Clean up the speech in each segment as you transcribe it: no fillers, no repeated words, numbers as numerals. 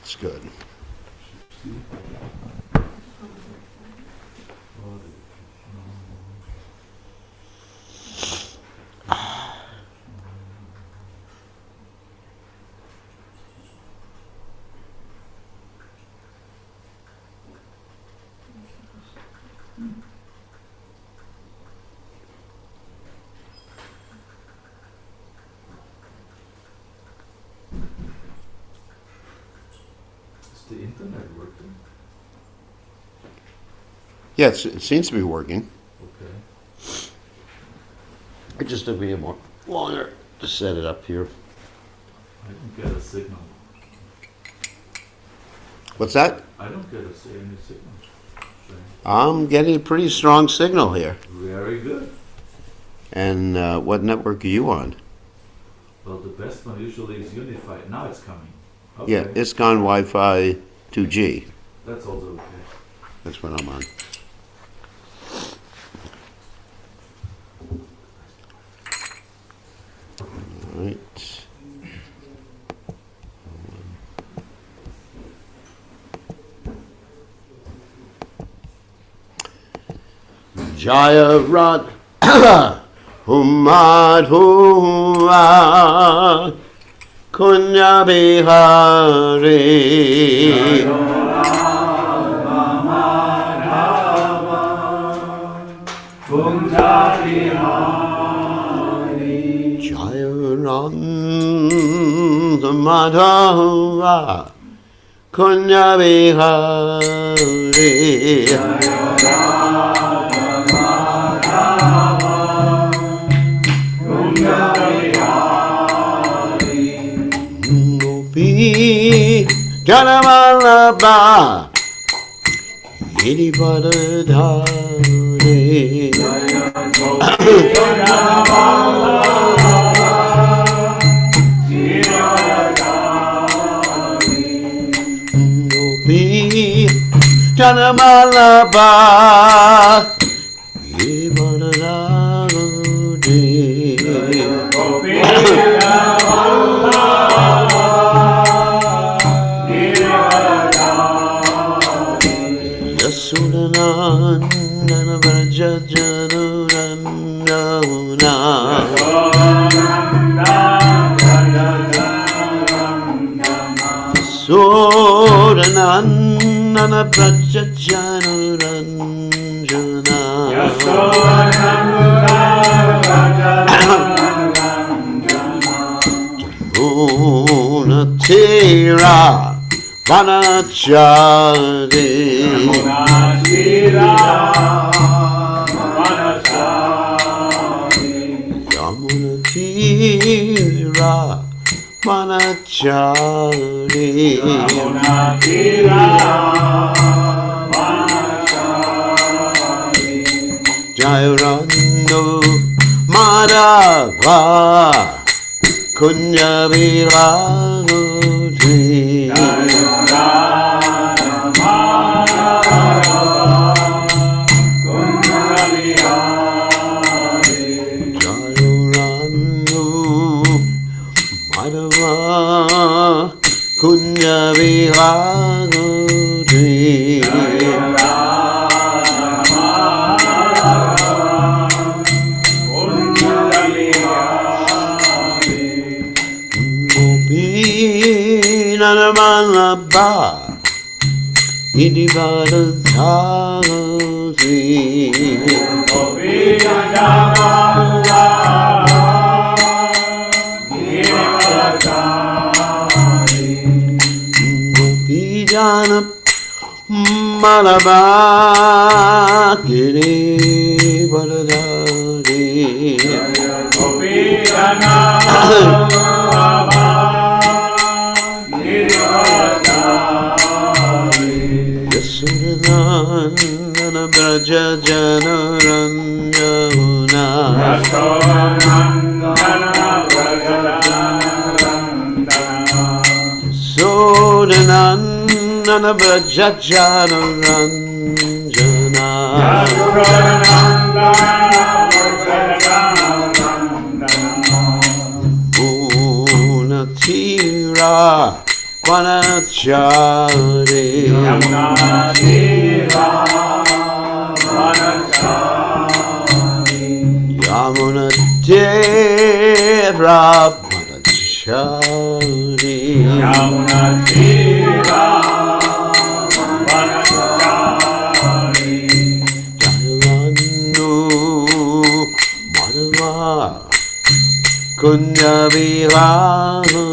It's good. Is the internet working? Yeah, it seems to be working. Okay. It just took me a more longer to set it up here. I don't get a signal. What's that? I don't get any signal. I'm getting a pretty strong signal here. Very good. And what network are you on? Well, the best one usually is Unified. Now it's coming. Okay. Yeah, ISCON Wi-Fi 2G. That's also okay. That's what I'm on. All right. Jaya Rat Humad Hua Kunya Bihari Jaya Rat Madhava Kunya Bihari Janamalaba Yedi Badadhari Gopi Janamalaba Yedi Badadhari Sudanandana Braja Janurandana Sudanandana Braja Janurandana Munatira Vanachari Yamunatira Vanachari Jairando Madhava Kunya Viragoti Kunya Vihaguri Gopi Nanamalaba Nidivadadhari Gopi Nanamalaba Jana Malaba Giri Baladari Gopi Jana Malaba Giri Baladari Yasudanandana Braja Janaranjana Yasudanandana Braja Nana Braja Janaranjana Unati Vanachari Yamuna Tira Vanachari Yamuna Tira Vanachari Yamuna Tira Vanachari Jayavannu Madhava Kunya Vihari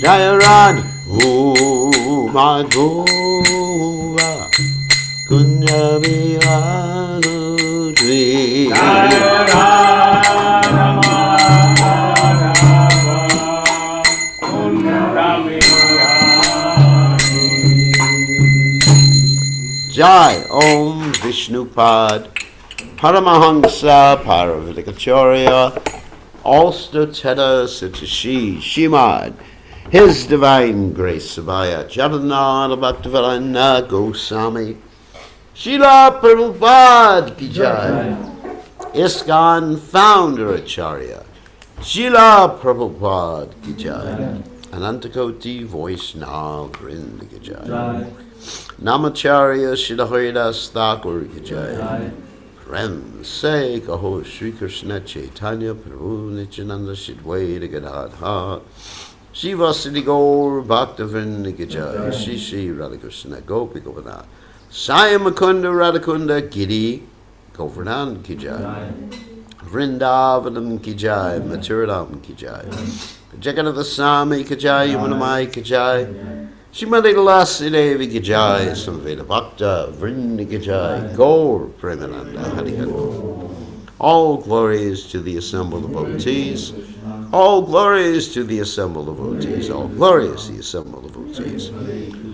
Jayaran Madhava Kunya Vihari Jai Om Vishnupad Paramahansa Paravidikacharya Alstateta Sitashi Shimad His Divine Grace Sabaya Jagannath Bhaktivedanta Goswami Srila Prabhupada Ki Jai ISKCON Founder Acharya Srila Prabhupada Ki Jai Anantakoti Voice Now Vrinda Ki Jai Namacharya Srila Haridas Thakur Ki Jai Prem Se Kaho Sri Krishna Chaitanya Prabhu Nityananda Shidwaita Gadadha Shiva Siddhi Gaur Bhaktivinoda Ki Jai Shri Shri Radhakrishna Gopi Govardhan Sai Mukunda Radhakunda Giri Govardhan Ki Jai Vrindavanam Ki Jai Mathuradam Ki Jai Jagannath Swami Ki Jai Yamunamai Ki Jai Shrimati Tulasi Devi Ki Jai Samveda Bhakta Vrinda Ki Jai Gaur Premananda Hari Hari. All glories to the assembled devotees. All glories to the assembled devotees. All glories to the assembled devotees.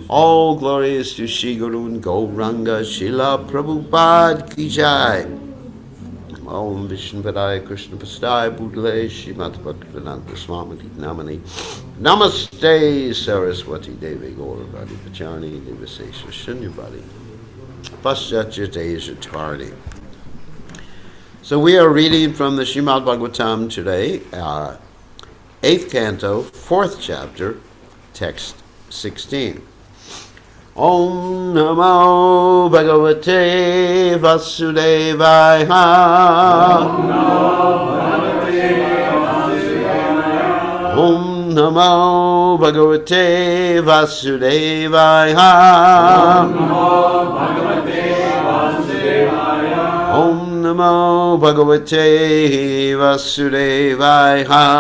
All glories to Shri Guru and Gauranga Srila Prabhupada Ki Jai. Om Vishnu Padaya Krishna Pastai Budle Shrimati Bhaktivedanta Swami Namani Namaste Saraswati Devi Gauravadi Pachani Devasesha Shunyavadi Paschatya Deja Tardi. So we are reading from the Srimad Bhagavatam today, 8th canto, 4th chapter, text 16. Om Namo Bhagavate Vasudevaya. Om Namo Bhagavate Vasudevaya. Om Namo Bhagavate Vasudevaya. Om Namo Bhagavate Vasudevaya.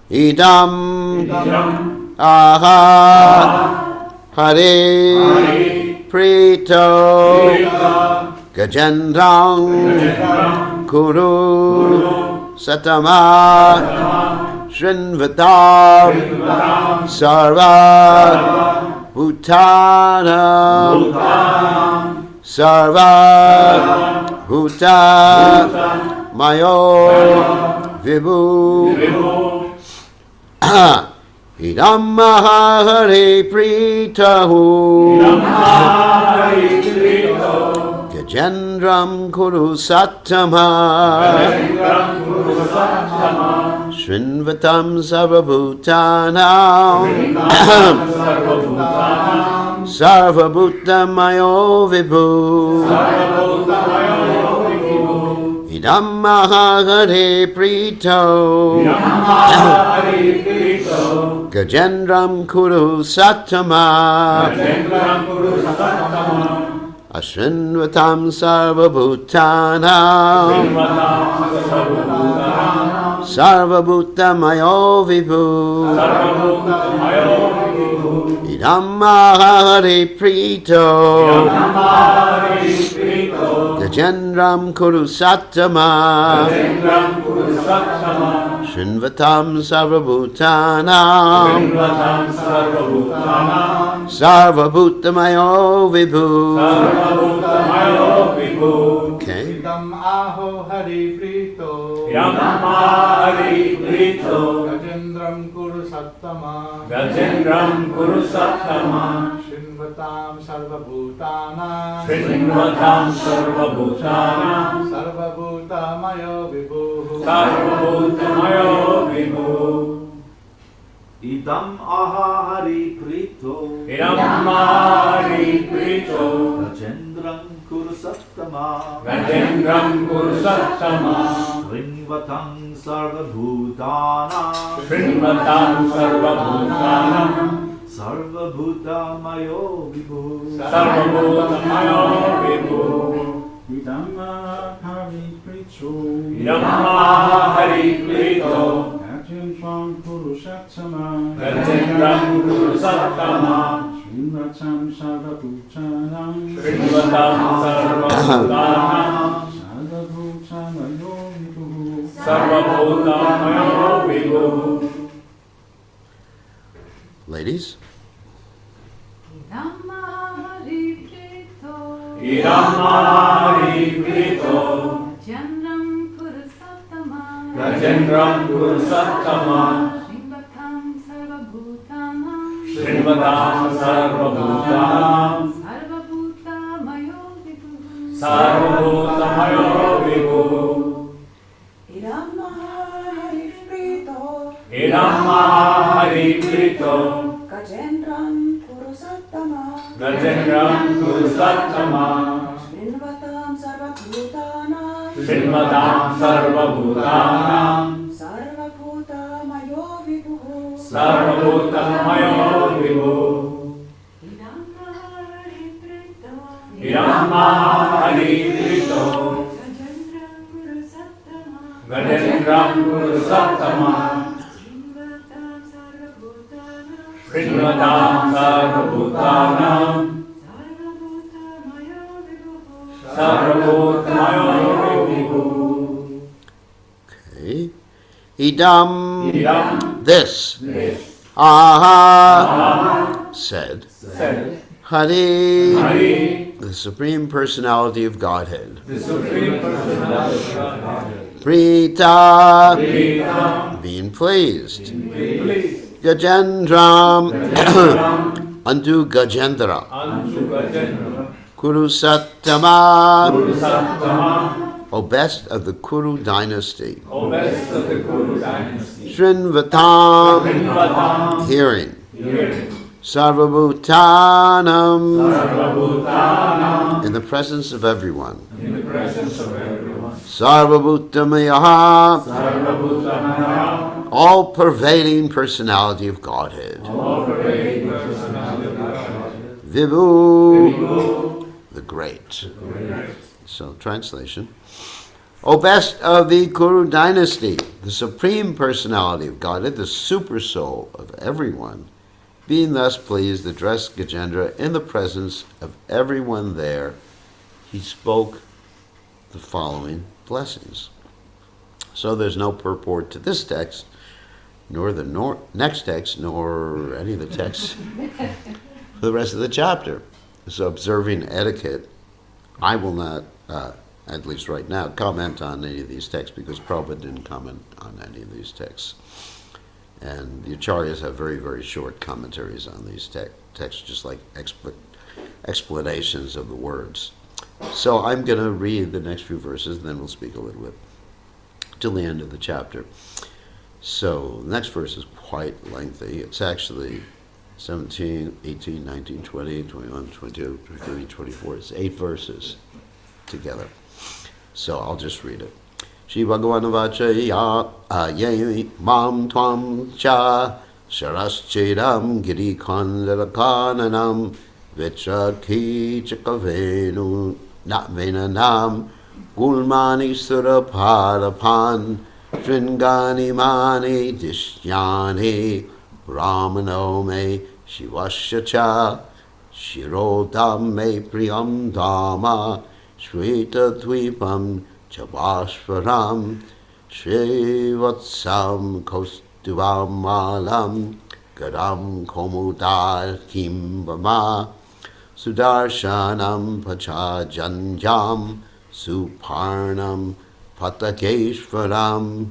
Idam aha Hare Prito Gajendram Kuru Satama Shrinvatam Sarva Bhutana Sarva Bhuta Mayo Vibhu Idam Hare Pritahu Gajendram Kuru Satama Shrinvatam Sarvabhutanam Sarvabhutamayo Vibhu Idam Hare Prito Gajendram Kuru Satama Ashrinvatam Sarvabhutanam Sarvabhutamayo Vibhu Idam Hare Prito Gajendram Kuru Satama Shrinvatam Sarvabhutanam Sarvabhutamayo Vibhu. Okay. Idam aho hari prito Yam Hari Prito Gajendram kuru satta Sattama Gajendram Kuru Sattama Shrinvatam Sarvabhutana Shrinvatam Sarvabhutanam Sarvabhutamayo Vibhu Sarvabhutamayo Vibhu Idam aha hari prito Idamari Prito Gajendram kurusattama Gajendram Kuru Sattama Ringvatang sarvabhutana Shrinvatam Sarvabhutanam Sarvabhutamayo vibhu Sarvabhutamayo Vibhu Idamma Hari Prito Idamma Hari Prito Gajendram Purusattama Gajendram Kuru Sattama Shrinvatam Sarvabhutanam Shrinvatam Sarvabhutanam Sarvabhutamayo Vibhu Sarvabhutamayo Vibhu Ladies? Idamari Prito Idamari Prito Gajendram Purusattama Gajendram Kuru Sattama Shrinvatam Sarvabhutanam Shrinvatam Sarvabhutanam Sarvabhutamayo Vibhu Sarvabhutamayo Vibhu Idamari Prito Idamari Prito Gajendram Purusattama Gajendram Kuru Sattama Shrinvatam Sarvabhutanam Shrinvatam Sarvabhutanam Sarvabhutamayo Vibhu Sarvabhutamayo Vibhu Idamari Prito Idamari Prito Gajendram Purusattama Gajendram Kuru Sattama Shrinvatam Sarvabhutanam Shrinvatam Sarvabhutanam Sarvabhutamayo Vibhu Sarvabhutamayo Vibhu Okay. Idam, Idam this. This Aha, said. said Hari, Hari the Supreme Personality of Godhead. the Supreme Personality of Godhead Prita, Pritham being pleased. please Gajendram, Gajendram unto Gajendra. unto Gajendra Kurusattama, Kuru Sattama O best of the Kuru dynasty. O best of the Kuru dynasty Shrinvatam, Shrinvatam hearing. hearing Sarvabhutanam, Sarvabhutanam in the presence of everyone. in the presence of everyone Sarvabhutamayaha, Sarvabhutanam all pervading personality of Godhead. all pervading personality of Godhead Vibhu, Vibhu the great. great So, translation. O best of the Kuru dynasty, the supreme personality of Godhead, the super soul of everyone, being thus pleased, addressed Gajendra in the presence of everyone there, he spoke the following blessings. So there's no purport to this text, nor the next text, nor any of the texts for the rest of the chapter. So observing etiquette, I will not, at least right now, comment on any of these texts because Prabhupada didn't comment on any of these texts. And the Acharyas have very, very short commentaries on these texts, just like explanations of the words. So I'm going to read the next few verses, and then we'll speak a little bit till the end of the chapter. So the next verse is quite lengthy. It's actually 17, 18, 19, 20, 21, 22, 23, 24. It's 8 verses together. So I'll just read it. Shri Bhagavan Vacha Yai Mam Tvam Cha Sharaschidam Giri Khandarakananam Vichaki Chakavenu Venanam Gulmani Suraparapan Shringani Mani Dishyani Ramanome Shivashacha Shirodame Priyam Dhamma Shveta Dvipam Chabashvaram Shrivatsam Kostuvam Malam Gadam Komudar Kimbama Sudarshanam Pachajanjam Suparnam Patakeshvaram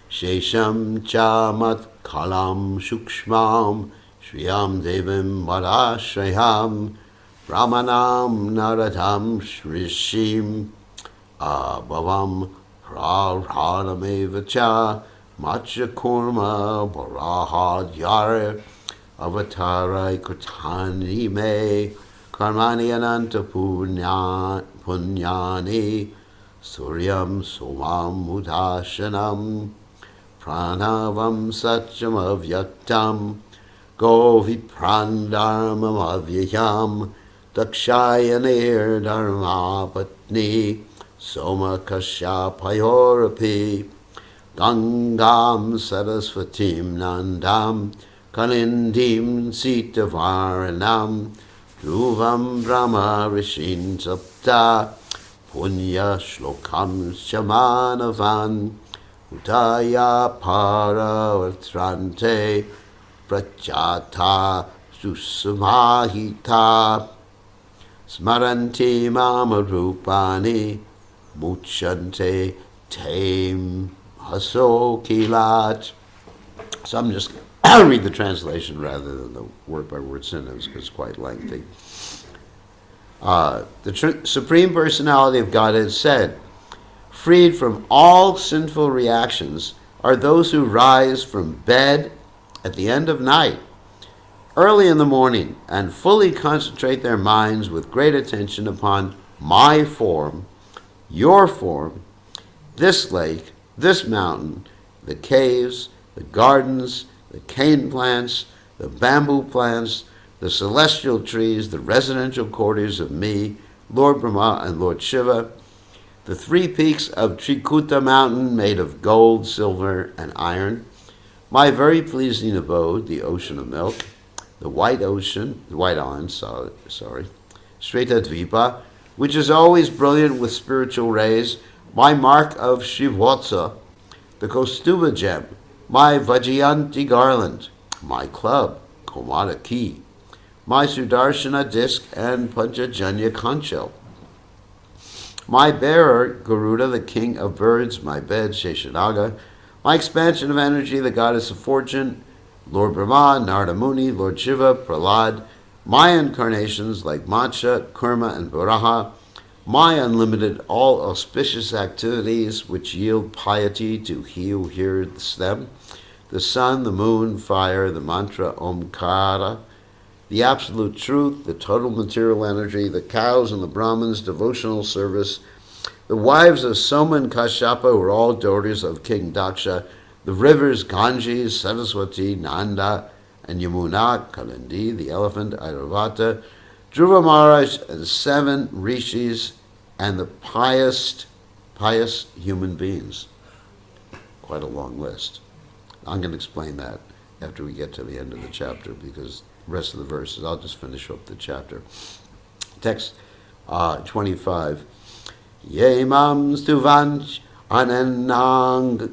Shesham Chamat kalam shukshmam shriyam devim varashrayam brahmanam naratam shrishim bhavam prarhanamevacha matcha kurma barahad yare avatarai kutani me karmani ananta punyani suryam somam mudashanam pranavam satyam avyaktam goviprandarmam avyayam dakshayanir dharma patni soma kasyapayorapi gangam sarasvatim nandam kalindim sitavaranam dhruvam brahma rishin sapta punya shlokam shamanavan utaya paravartrante prachata susamahita smaranti mama rupani muchante tame haso kilat. So I'm just read the translation rather than the word-by-word sentence because it's quite lengthy. The Supreme Personality of Godhead said, freed from all sinful reactions are those who rise from bed at the end of night, early in the morning, and fully concentrate their minds with great attention upon my form, your form, this lake, this mountain, the caves, the gardens, the cane plants, the bamboo plants, the celestial trees, the residential quarters of me, Lord Brahma and Lord Shiva, the 3 peaks of Trikuta mountain made of gold, silver, and iron, my very pleasing abode, the ocean of milk, the white island, Shveta Dvipa, which is always brilliant with spiritual rays, my mark of Shivotsa, the Kostuba gem, my Vajjayanti garland, my club, Komada key, my Sudarshana disc and Panchajanya concho, my bearer, Garuda, the king of birds, my bed, Sheshanaga, my expansion of energy, the goddess of fortune, Lord Brahma, Narada Muni, Lord Shiva, Prahlad, my incarnations like Matsya, Kurma, and Varaha, my unlimited, all auspicious activities which yield piety to he who hears them, the sun, the moon, fire, the mantra Omkara, the absolute truth, the total material energy, the cows and the Brahmins' devotional service, the wives of Soma and Kashyapa, who are all daughters of King Daksha, the rivers Ganges, Saraswati, Nanda, and Yamuna, Kalindi, the elephant, Airavata, Dhruva Maharaj, and 7 rishis, and the pious human beings. Quite a long list. I'm going to explain that after we get to the end of the chapter, because the rest of the verses, I'll just finish up the chapter. Text 25. Ye mam stuvanch anananga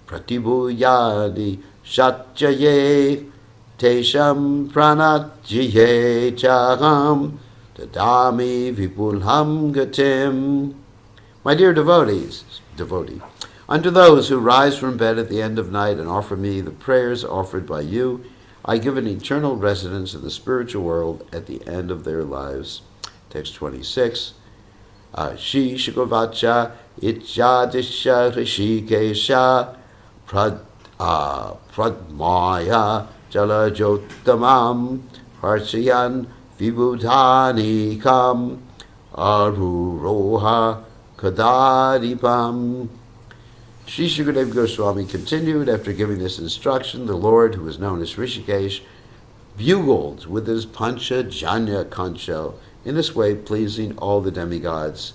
pratibhuyadi shatyaye tesham pranatyaye chaham tadami vipulham gatim. My dear devotee, unto those who rise from bed at the end of night and offer me the prayers offered by you, I give an eternal residence in the spiritual world at the end of their lives. Text 26. Shi Shukavacha Itjadisha Rishikesha Pradmaya Jalajotamam Harsayan Vibhutanikam Aruroha Kadaripam. Sri Shukadeva Goswami continued, after giving this instruction, the Lord, who is known as Rishikesh, bugled with his Panchajanya concho, in this way pleasing all the demigods,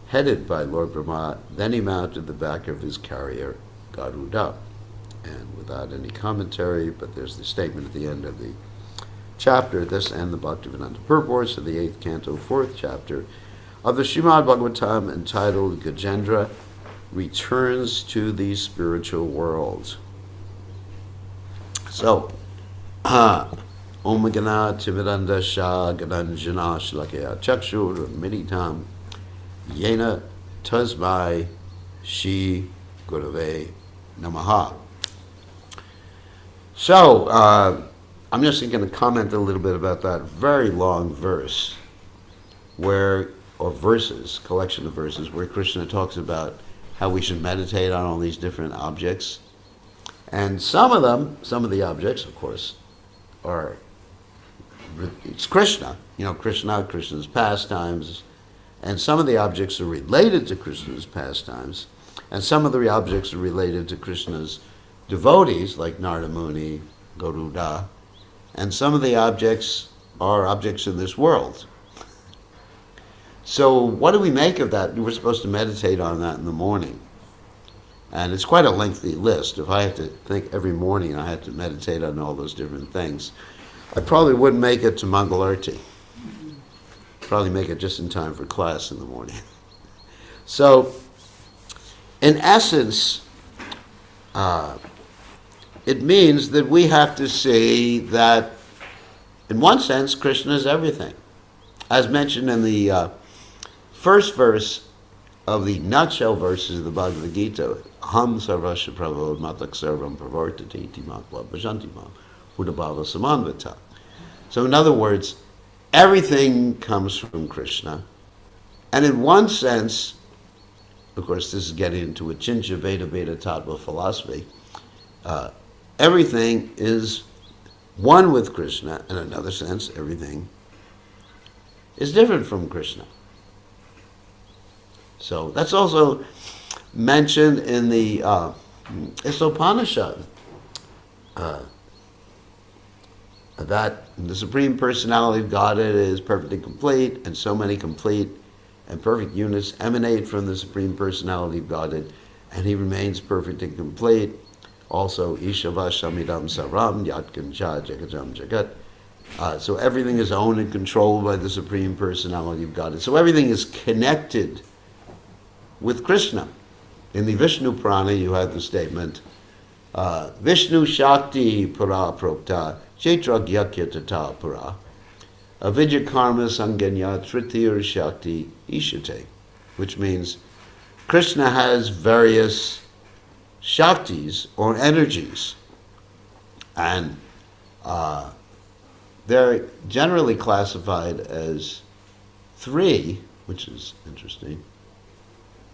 headed by Lord Brahma. Then he mounted the back of his carrier, Garuda. And without any commentary, but there's the statement at the end of the chapter, this and the Bhaktivedanta purports of the 8th canto, 4th chapter of the Srimad Bhagavatam, entitled Gajendra Returns to the Spiritual World. So, Om Gana Timiranda Shah Gananjana Shlakaya Chakshur Meditam Yena Tasmai Shi Gurave Namaha. So, I'm just going to comment a little bit about that very long verse or verses, collection of verses, where Krishna talks about how we should meditate on all these different objects. And some of the objects, of course, it's Krishna. Krishna's pastimes. And some of the objects are related to Krishna's pastimes. And some of the objects are related to Krishna's devotees, like Narada Muni, Garuda. And some of the objects are objects in this world. So what do we make of that? We're supposed to meditate on that in the morning. And it's quite a lengthy list. If I have to think every morning I have to meditate on all those different things, I probably wouldn't make it to Mangalarti. Probably make it just in time for class in the morning. So, in essence, it means that we have to see that, in one sense, Krishna is everything. As mentioned in the first verse of the nutshell verses of the Bhagavad Gita, Ham sarvasya prabho matak sarvam pravartati iti matla bhajanti mam buddhabhava samanvita. So in other words, everything comes from Krishna. And in one sense, of course this is getting into a Chincha Veda Veda Tattva philosophy, everything is one with Krishna. In another sense, everything is different from Krishna. So that's also mentioned in the Isopanishad, that the Supreme Personality of Godhead is perfectly complete, and so many complete and perfect units emanate from the Supreme Personality of Godhead, and He remains perfect and complete. Also, Ishava Shamidam Saram Yatkancha Jagajam Jagat. So everything is owned and controlled by the Supreme Personality of Godhead. So everything is connected with Krishna. In the Vishnu Purana, you have the statement, Vishnu Shakti Pura Prokta Chetra Gyakya Tata Pura Avidya Karma Sanganya Tritiya Shakti Ishate, which means Krishna has various Shaktis or energies, and they're generally classified as three, which is interesting.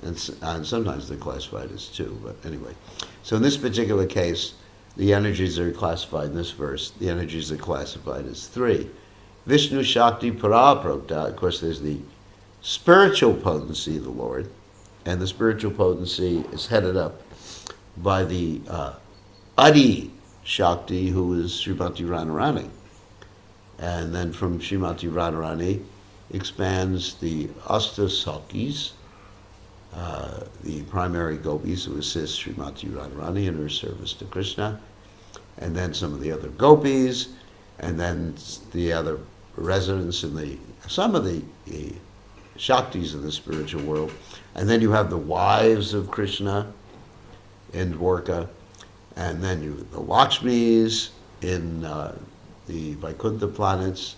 And sometimes they're classified as two, but anyway. So in this particular case, the energies are classified in this verse, the energies are classified as three. Vishnu Shakti Paraprokta, of course there's the spiritual potency of the Lord, and the spiritual potency is headed up by the Adi Shakti, who is Srimati Radharani. And then from Srimati Radharani expands the Asta Sakis, the primary gopis who assist Srimati Radharani in her service to Krishna, and then some of the other gopis, and then the other residents in some of the Shaktis of the spiritual world. And then you have the wives of Krishna in Dwarka, and then the Lakshmis in the Vaikuntha planets,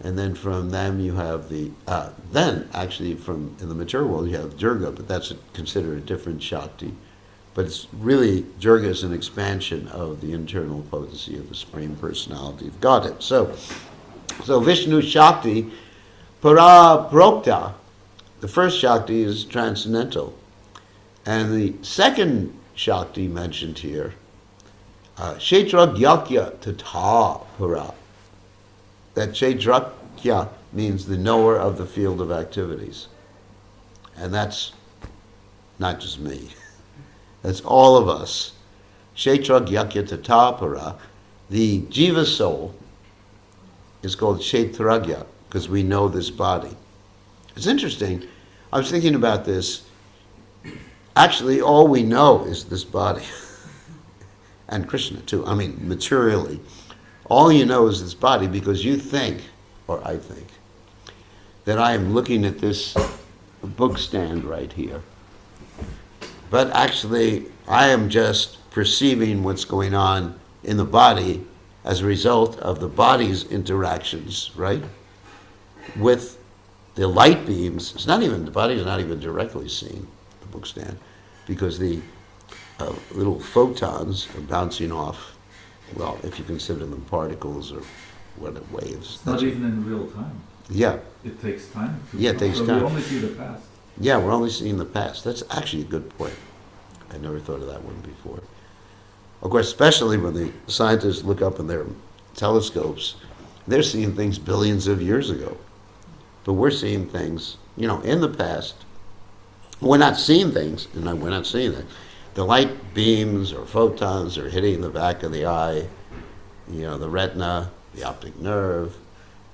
and then from them you have in the mature world you have Durga, but that's considered a different Shakti. But it's really, Durga is an expansion of the internal potency of the Supreme Personality of Godhead. So Vishnu Shakti, Para Prokta, the first Shakti is transcendental. And the second Shakti mentioned here, Kshetra Gyakya Tata Para. That Kshetrakya means the knower of the field of activities. And that's not just me. That's all of us. Kshetra Gyakya Tata Para. The Jiva soul is called Kshetragya because we know this body. It's interesting. I was thinking about this. Actually, all we know is this body. And Krishna too. I mean, materially. All you know is this body because you think, or I think, that I am looking at this book stand right here. But actually, I am just perceiving what's going on in the body as a result of the body's interactions, right? With the light beams. The body is not even directly seeing the book stand because the little photons are bouncing off well, if you consider them particles or what waves. It's not even in real time. Yeah, It takes time. Yeah, it takes so time. we only see the past. yeah, we're only seeing the past. That's actually a good point. I never thought of that one before. Of course, especially when the scientists look up in their telescopes, they're seeing things billions of years ago. But we're seeing things, in the past. We're not seeing things, and we're not seeing it. The light beams or photons are hitting the back of the eye, the retina, the optic nerve,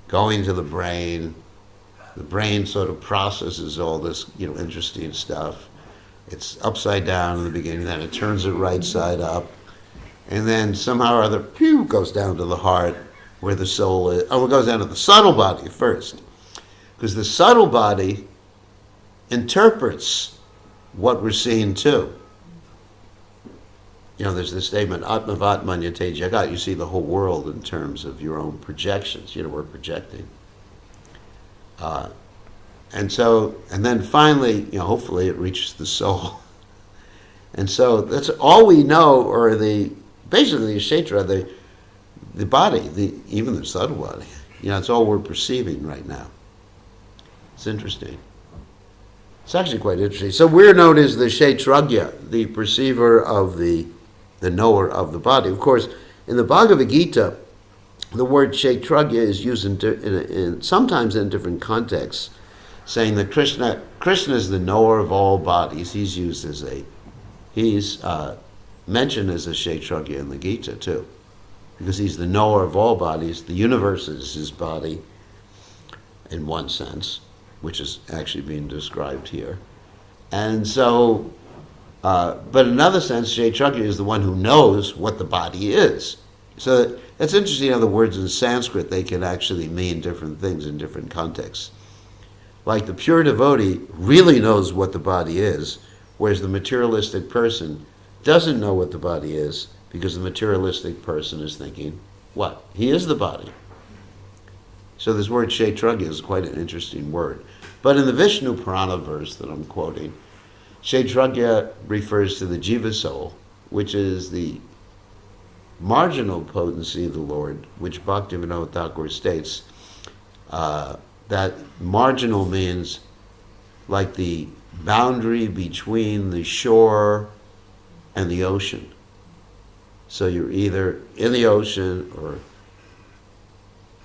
going to the brain. The brain sort of processes all this, interesting stuff. It's upside down in the beginning, then it turns it right side up, and then somehow or other, goes down to the heart where the soul is. Oh, it goes down to the subtle body first, because the subtle body interprets what we're seeing too. There's this statement, Atmavat Manyate Jagat. You see the whole world in terms of your own projections. We're projecting. And then finally, hopefully it reaches the soul. And so that's all we know, or basically the kshetra, the body, even the subtle body. It's all we're perceiving right now. It's interesting. It's actually quite interesting. So we're known as the kshetragya, the perceiver of the knower of the body. Of course, in the Bhagavad Gita, the word kshetragya is used sometimes in different contexts, saying that Krishna is the knower of all bodies. He's mentioned as a kshetragya in the Gita too, because he's the knower of all bodies. The universe is his body, in one sense, which is actually being described here. And so, but in another sense, kshetragya is the one who knows what the body is. So it's interesting how the words in Sanskrit, they can actually mean different things in different contexts. Like the pure devotee really knows what the body is, whereas the materialistic person doesn't know what the body is, because the materialistic person is thinking, what? He is the body. So this word kshetragya is quite an interesting word. But in the Vishnu Purana verse that I'm quoting, kshetragya refers to the jiva soul, which is the marginal potency of the Lord, which Bhaktivinoda Thakur states that marginal means like the boundary between the shore and the ocean. So you're either in the ocean or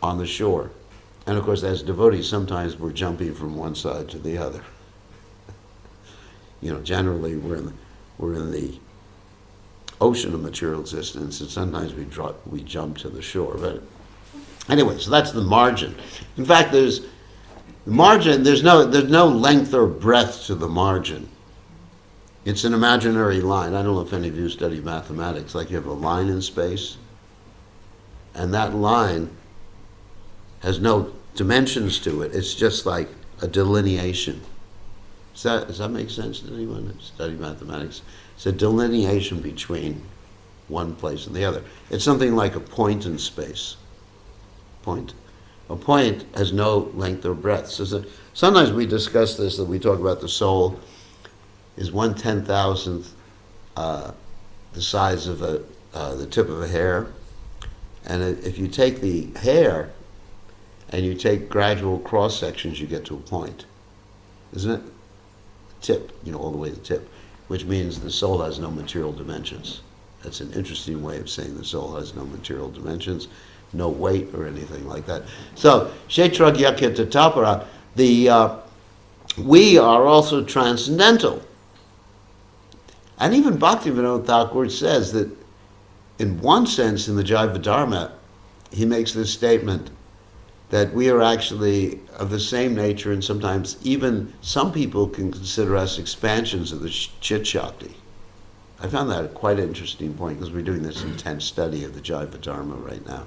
on the shore. And of course, as devotees, sometimes we're jumping from one side to the other. Generally we're in the ocean of material existence, and sometimes we jump to the shore. But anyway, so that's the margin. In fact, there's no length or breadth to the margin. It's an imaginary line. I don't know if any of you study mathematics. Like you have a line in space, and that line has no dimensions to it. It's just like a delineation. Does that make sense to anyone who study mathematics? It's a delineation between one place and the other. It's something like a point in space. Point. A point has no length or breadth. So sometimes we discuss this, that we talk about the soul is 1/10,000th the size of the tip of a hair. And if you take the hair and you take gradual cross sections, you get to a point. Isn't it? Tip, all the way to the tip, which means the soul has no material dimensions. That's an interesting way of saying the soul has no material dimensions, no weight or anything like that. So, kshetragyakya tapara, we are also transcendental. And even Bhaktivinoda Thakur says that in one sense, in the Jaiva Dharma, he makes this statement that we are actually of the same nature, and sometimes even some people can consider us expansions of the Chit Shakti. I found that quite an interesting point, because we're doing this intense study of the Jaiva Dharma right now.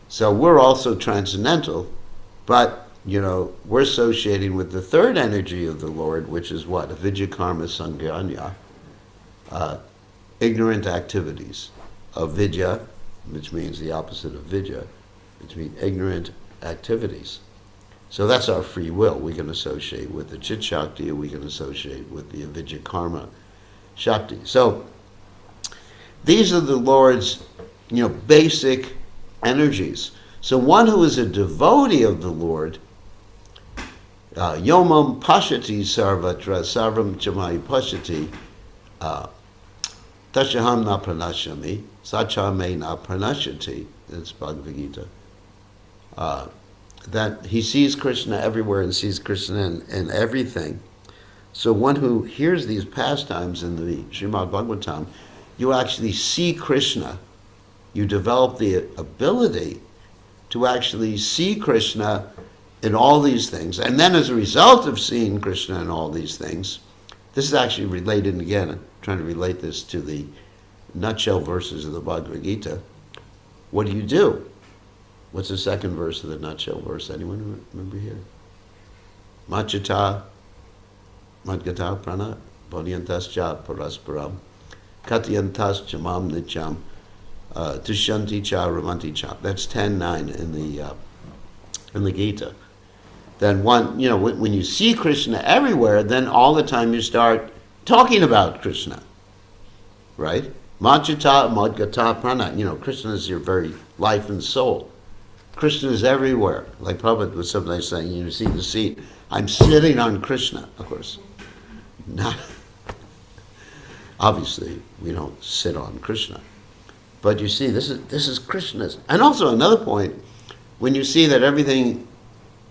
So we're also transcendental, but we're associating with the third energy of the Lord, which is what? Avidya karma sangyanya, ignorant activities. Avidya, which means the opposite of vidya, which means ignorant activities. So that's our free will. We can associate with the Chit Shakti, or we can associate with the Avidya Karma Shakti. So These are the Lord's, basic energies. So one who is a devotee of the Lord, yomam pashati sarvatra sarvam chamai pashati, tashaham na pranashami, sachame na pranashati. That's Bhagavad Gita. That he sees Krishna everywhere and sees Krishna in everything. So one who hears these pastimes in the Srimad Bhagavatam, you actually see Krishna. You develop the ability to actually see Krishna in all these things. And then as a result of seeing Krishna in all these things, this is actually related, again, I'm trying to relate this to the nutshell verses of the Bhagavad Gita. What do? What's the second verse of the nutshell verse? Anyone remember here? Machita, Madgata Prana, Bodhyantascha Parasparam, Katyantas Chamam Nicham, Tushanti Cha Ramanti Cha. That's 10:9 in the Gita. Then when you see Krishna everywhere, then all the time you start talking about Krishna, right? Machita Madgata Prana. Krishna is your very life and soul. Krishna is everywhere. Like Prabhupada was sometimes saying, you see the seat. I'm sitting on Krishna, of course. Not obviously, we don't sit on Krishna. But you see, this is Krishna's. And also another point, when you see that everything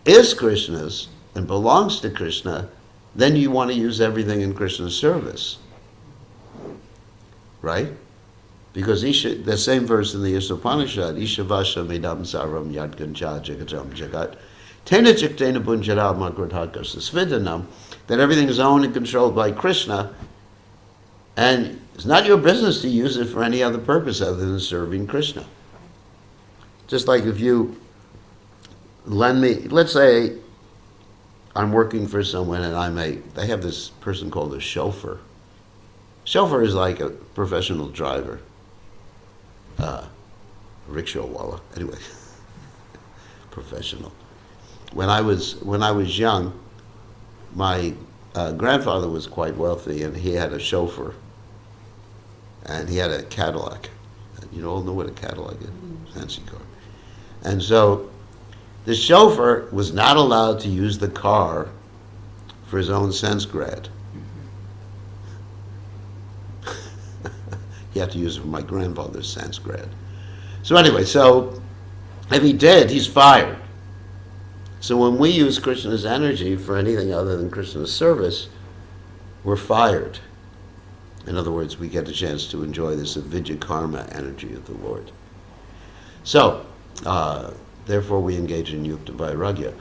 is Krishna's and belongs to Krishna, then you want to use everything in Krishna's service. Right? Because the same verse in the Upanishad, Ishavasha Medam Sarvam Yadgancha Jagatam Jagat, Tena Chiktena Bunjara Magradhakasa Svidanam, that everything is owned and controlled by Krishna, and it's not your business to use it for any other purpose other than serving Krishna. Just like if you lend me, let's say I'm working for someone and they have this person called a chauffeur. Chauffeur is like a professional driver. Rickshaw walla. Anyway, professional. When I was young, my grandfather was quite wealthy, and he had a chauffeur, and he had a Cadillac. You all know what a Cadillac is, fancy car. And so the chauffeur was not allowed to use the car for his own sense grad. He had to use it for my grandfather's sense grad. So anyway, if he did, he's fired. So when we use Krishna's energy for anything other than Krishna's service, we're fired. In other words, we get a chance to enjoy this avidya karma energy of the Lord. So, therefore we engage in yukta vairagya.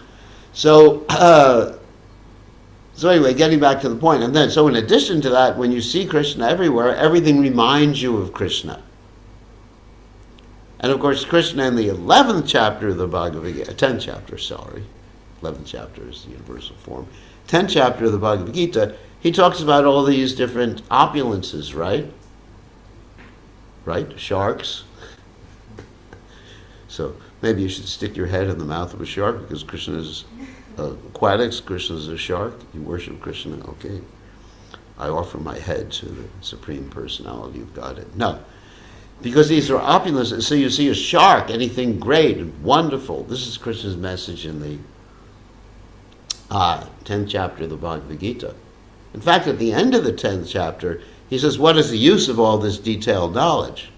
So anyway, getting back to the point, and then, so in addition to that, when you see Krishna everywhere, everything reminds you of Krishna. And of course, Krishna in the 11th chapter of the Bhagavad Gita, 10th chapter, 11th chapter is the universal form. 10th chapter of the Bhagavad Gita, he talks about all these different opulences, right? Right? Sharks. So maybe you should stick your head in the mouth of a shark, because Krishna is aquatics, Krishna is a shark. You worship Krishna, okay. I offer my head to the Supreme Personality of Godhead. No. Because these are opulences. So you see a shark, anything great and wonderful. This is Krishna's message in the 10th chapter of the Bhagavad Gita. In fact, at the end of the 10th chapter, he says, what is the use of all this detailed knowledge?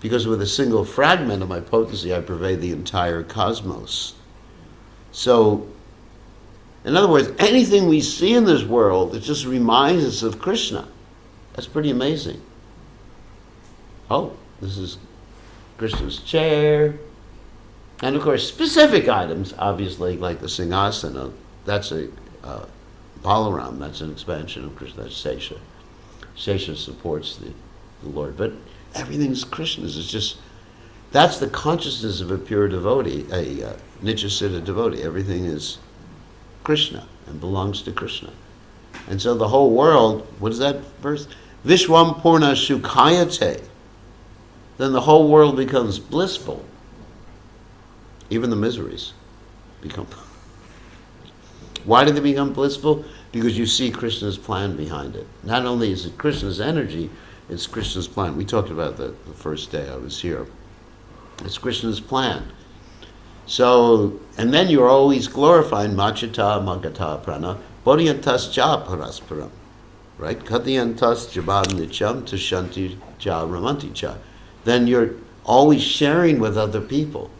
Because with a single fragment of my potency, I pervade the entire cosmos. So, in other words, anything we see in this world, it just reminds us of Krishna. That's pretty amazing. Oh, this is Krishna's chair. And of course, specific items, obviously, like the Singhasana, that's a Balaram, that's an expansion of Krishna, that's Sesha. Sesha supports the Lord. But everything's Krishna's. It's just, that's the consciousness of a pure devotee, a Nityasiddha devotee. Everything is Krishna and belongs to Krishna. And so the whole world, what is that verse? Vishwam Purna Shukhayate. Then the whole world becomes blissful. Even the miseries become. Why do they become blissful? Because you see Krishna's plan behind it. Not only is it Krishna's energy, It's Krishna's plan. We talked about that the first day I was here. It's Krishna's plan. So, and then you're always glorifying Machita Magata Prana, Bodhiyantas Ja Parasparam. Right? Kathiyantas Jabam Nicham Tushanti Ja Ramanti Cha. Then you're always sharing with other people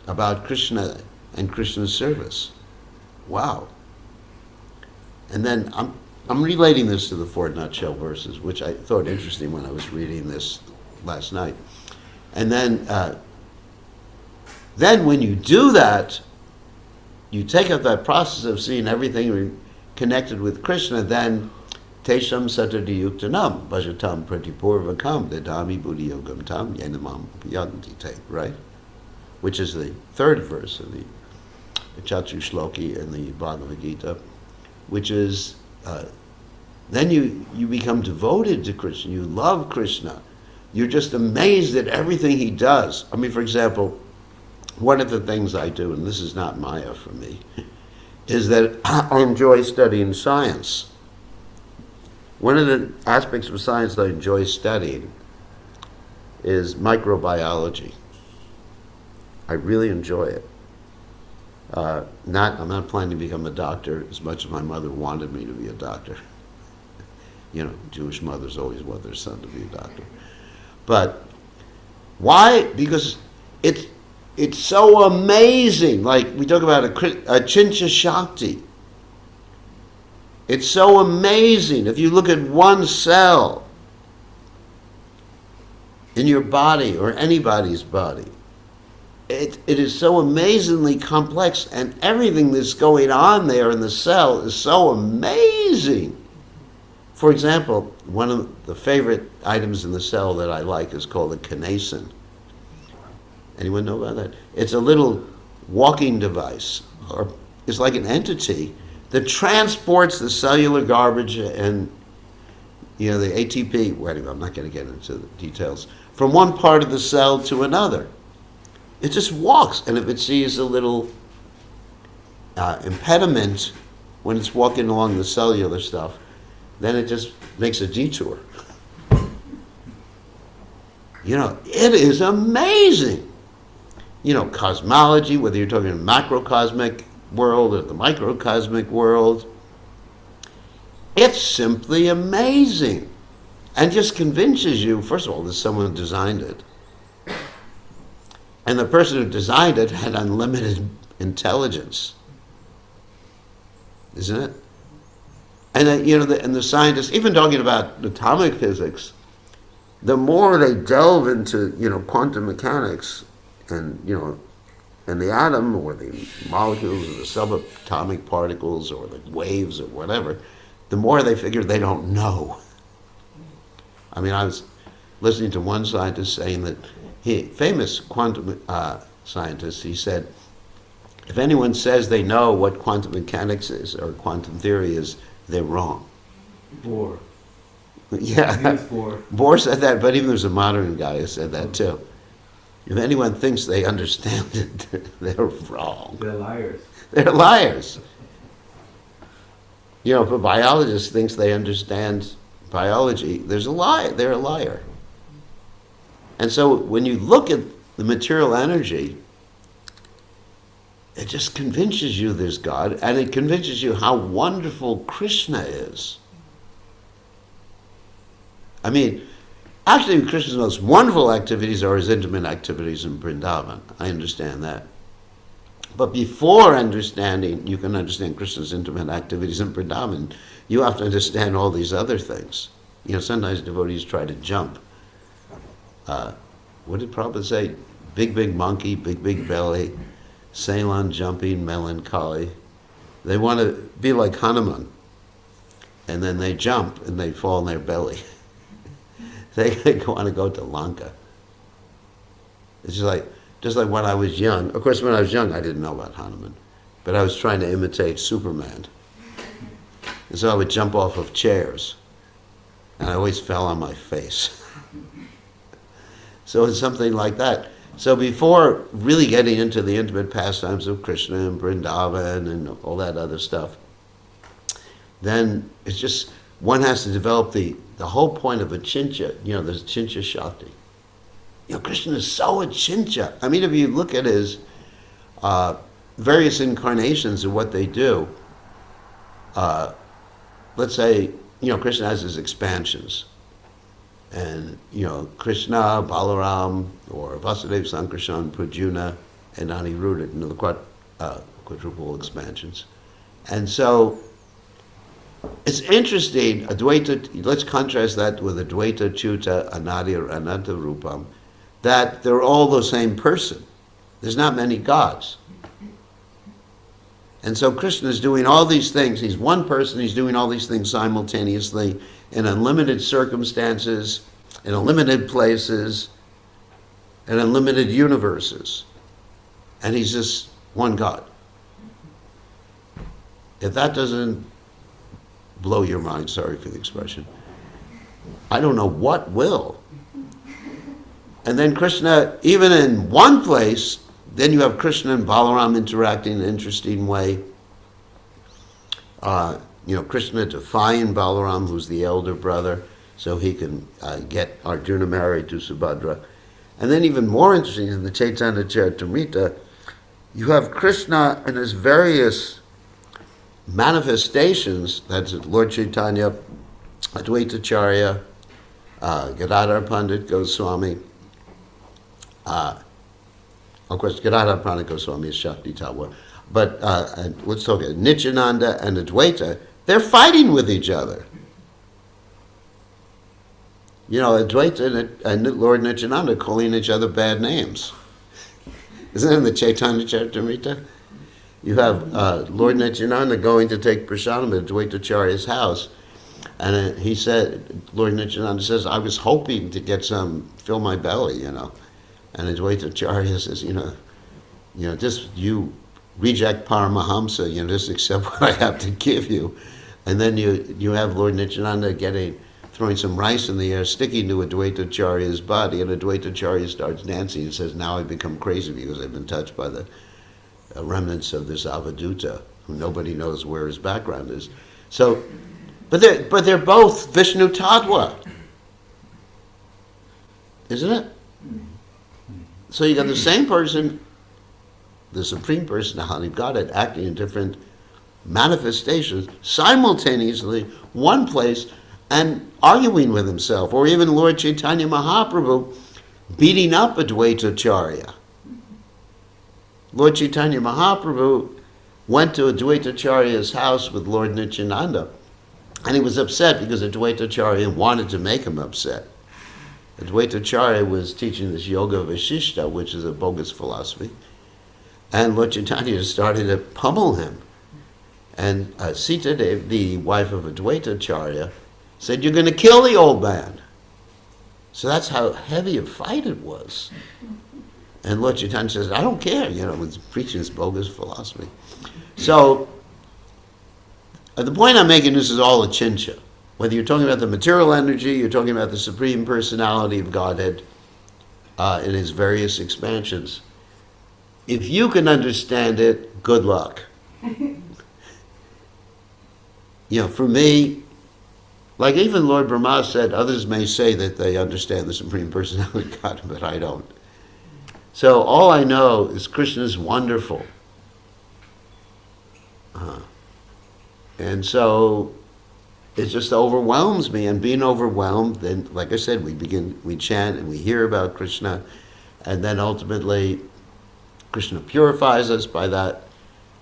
about Krishna and Krishna's service. Wow. And then I'm relating this to the four nutshell verses, which I thought interesting when I was reading this last night. And then when you do that, you take up that process of seeing everything connected with Krishna, then Tesham Satadiyuktanam, Bhajatam Pratipurvakam, Dadami Buddhi Yogam Tam, Yenamam Yanti Te, right? Which is the third verse of the Chatu Shloki in the Bhagavad Gita, which is, then you become devoted to Krishna, you love Krishna, you're just amazed at everything he does. I mean, for example, one of the things I do, and this is not Maya for me, is that I enjoy studying science. One of the aspects of science that I enjoy studying is microbiology. I really enjoy it. I'm not planning to become a doctor as much as my mother wanted me to be a doctor. You know, Jewish mothers always want their son to be a doctor. But why? Because it's so amazing. Like we talk about a Chincha Shakti. It's so amazing. If you look at one cell in your body or anybody's body, it is so amazingly complex, and everything that's going on there in the cell is so amazing. For example, one of the favorite items in the cell that I like is called a kinesin. Anyone know about that? It's a little walking device, or it's like an entity that transports the cellular garbage and the ATP, well, anyway, I'm not going to get into the details, from one part of the cell to another. It just walks, and if it sees a little impediment when it's walking along the cellular stuff, then it just makes a detour. It is amazing. Cosmology, whether you're talking macrocosmic world or the microcosmic world, it's simply amazing, and just convinces you, first of all, that someone designed it, and the person who designed it had unlimited intelligence, isn't it? And and the scientists, even talking about atomic physics, the more they delve into quantum mechanics and and the atom or the molecules or the subatomic particles or the waves or whatever, the more they figure they don't know. I mean, I was listening to one scientist saying that famous quantum scientist, he said, if anyone says they know what quantum mechanics is or quantum theory is, they're wrong. Bohr. Yeah. Niels Bohr. Bohr said that, but even there's a modern guy who said that too. If anyone thinks they understand it, they're wrong. They're liars. They're liars. If a biologist thinks they understand biology, there's a lie. They're a liar. And so when you look at the material energy, it just convinces you there's God, and it convinces you how wonderful Krishna is. I mean, actually, Krishna's most wonderful activities are his intimate activities in Vrindavan. I understand that. But before understanding, you can understand Krishna's intimate activities in Vrindavan, you have to understand all these other things. Sometimes devotees try to jump. What did Prabhupada say? Big monkey, big belly, Ceylon jumping, melancholy. They want to be like Hanuman. And then they jump and they fall in their belly. They want to go to Lanka. It's just like when I was young. Of course, when I was young, I didn't know about Hanuman. But I was trying to imitate Superman. And so I would jump off of chairs. And I always fell on my face. So it's something like that. So before really getting into the intimate pastimes of Krishna and Vrindavan and all that other stuff, then it's just one has to develop the whole point of achintya. There's achintya shakti. Krishna is so achintya. I mean, if you look at his various incarnations of what they do, let's say, Krishna has his expansions. And, Krishna, Balaram, or Vasudeva, Sankarshan, Prajuna, and Aniruddha, the quadruple expansions. And so, it's interesting, Advaita, let's contrast that with Advaita, Chuta, Anadi, or Ananta Rupam, that they're all the same person. There's not many gods. And so Krishna is doing all these things. He's one person, he's doing all these things simultaneously in unlimited circumstances, in unlimited places, in unlimited universes. And he's just one God. If that doesn't blow your mind, sorry for the expression, I don't know what will. And then Krishna, even in one place, then you have Krishna and Balaram interacting in an interesting way. Krishna defying Balaram, who's the elder brother, so he can get Arjuna married to Subhadra. And then even more interesting, in the Chaitanya Charitamrita, you have Krishna and his various manifestations. That's Lord Chaitanya, Advaitacharya, Gadadhar Pandit Goswami. Of course, Gadadhar Pandit Goswami is Shakti Tattva. But let's talk about Nityananda and Advaita. They're fighting with each other. Advaita and Lord Nityananda calling each other bad names. Isn't it in the Chaitanya Charitamrita? You have Lord Nityananda going to take prasadam at Advaitacharya's house. And he said, Lord Nityananda says, I was hoping to get some, fill my belly, And Advaitacharya says, just you reject Paramahamsa, just accept what I have to give you. And then you have Lord Nityananda throwing some rice in the air, sticking to Advaitacharya's body, and Advaitacharya starts dancing and says, now I've become crazy because I've been touched by the remnants of this Avaduta, who nobody knows where his background is. So, but they're both Vishnu Tattva, isn't it? So you got the same person, the Supreme Personality of Godhead, acting in different manifestations simultaneously, one place, and arguing with himself. Or even Lord Chaitanya Mahaprabhu beating up Advaitacharya. Lord Chaitanya Mahaprabhu went to Advaitacharya's house with Lord Nityananda, and he was upset because Advaitacharya wanted to make him upset. Advaitacharya was teaching this Yoga Vashishta, which is a bogus philosophy, and Lord Chaitanya started to pummel him. And Sita Devi, the wife of Advaitacharya, said, you're going to kill the old man. So that's how heavy a fight it was. And Lord Chaitanya says, I don't care, was preaching this bogus philosophy. So the point I'm making, this is all a chincha. Whether you're talking about the material energy, you're talking about the Supreme Personality of Godhead in his various expansions. If you can understand it, good luck. For me, like even Lord Brahma said, others may say that they understand the Supreme Personality of God, but I don't. So all I know is Krishna is wonderful. And so it just overwhelms me, and being overwhelmed, then, like I said, we chant and we hear about Krishna, and then ultimately Krishna purifies us by that,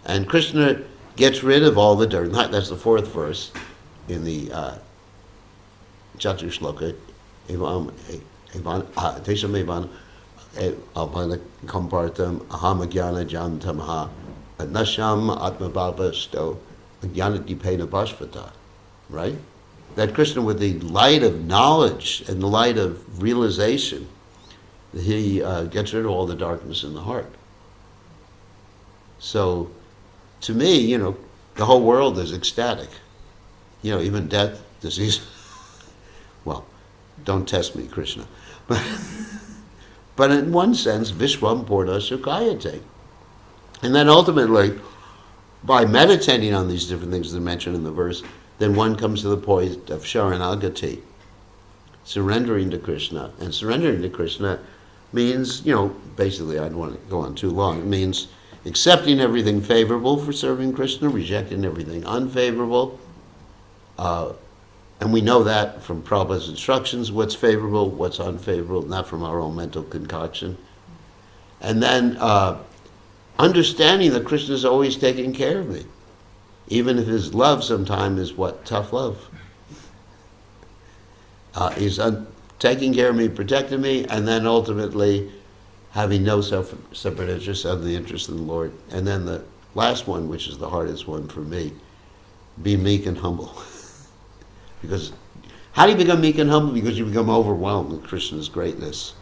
and Krishna gets rid of all the dirt. That's the fourth verse in the Chatushloka. Tesham evan avana kampartam aham agyana jantamaha nasham atmabhavasto agyana dipena bhashvata. Right? That Krishna, with the light of knowledge and the light of realization, he gets rid of all the darkness in the heart. So, to me, the whole world is ecstatic. Even death, disease. Well, don't test me, Krishna. But in one sense, Vishwam Purna Sukayate. And then ultimately, by meditating on these different things that are mentioned in the verse, then one comes to the point of Sharanagati, surrendering to Krishna. And surrendering to Krishna means, basically, I don't want to go on too long. It means accepting everything favorable for serving Krishna, rejecting everything unfavorable. And we know that from Prabhupada's instructions, what's favorable, what's unfavorable, not from our own mental concoction. And then understanding that Krishna is always taking care of me, even if his love sometimes is what? Tough love. He's taking care of me, protecting me, and then ultimately having no separate interest other than the interest of the Lord. And then the last one, which is the hardest one for me, be meek and humble. Because how do you become meek and humble? Because you become overwhelmed with Krishna's greatness.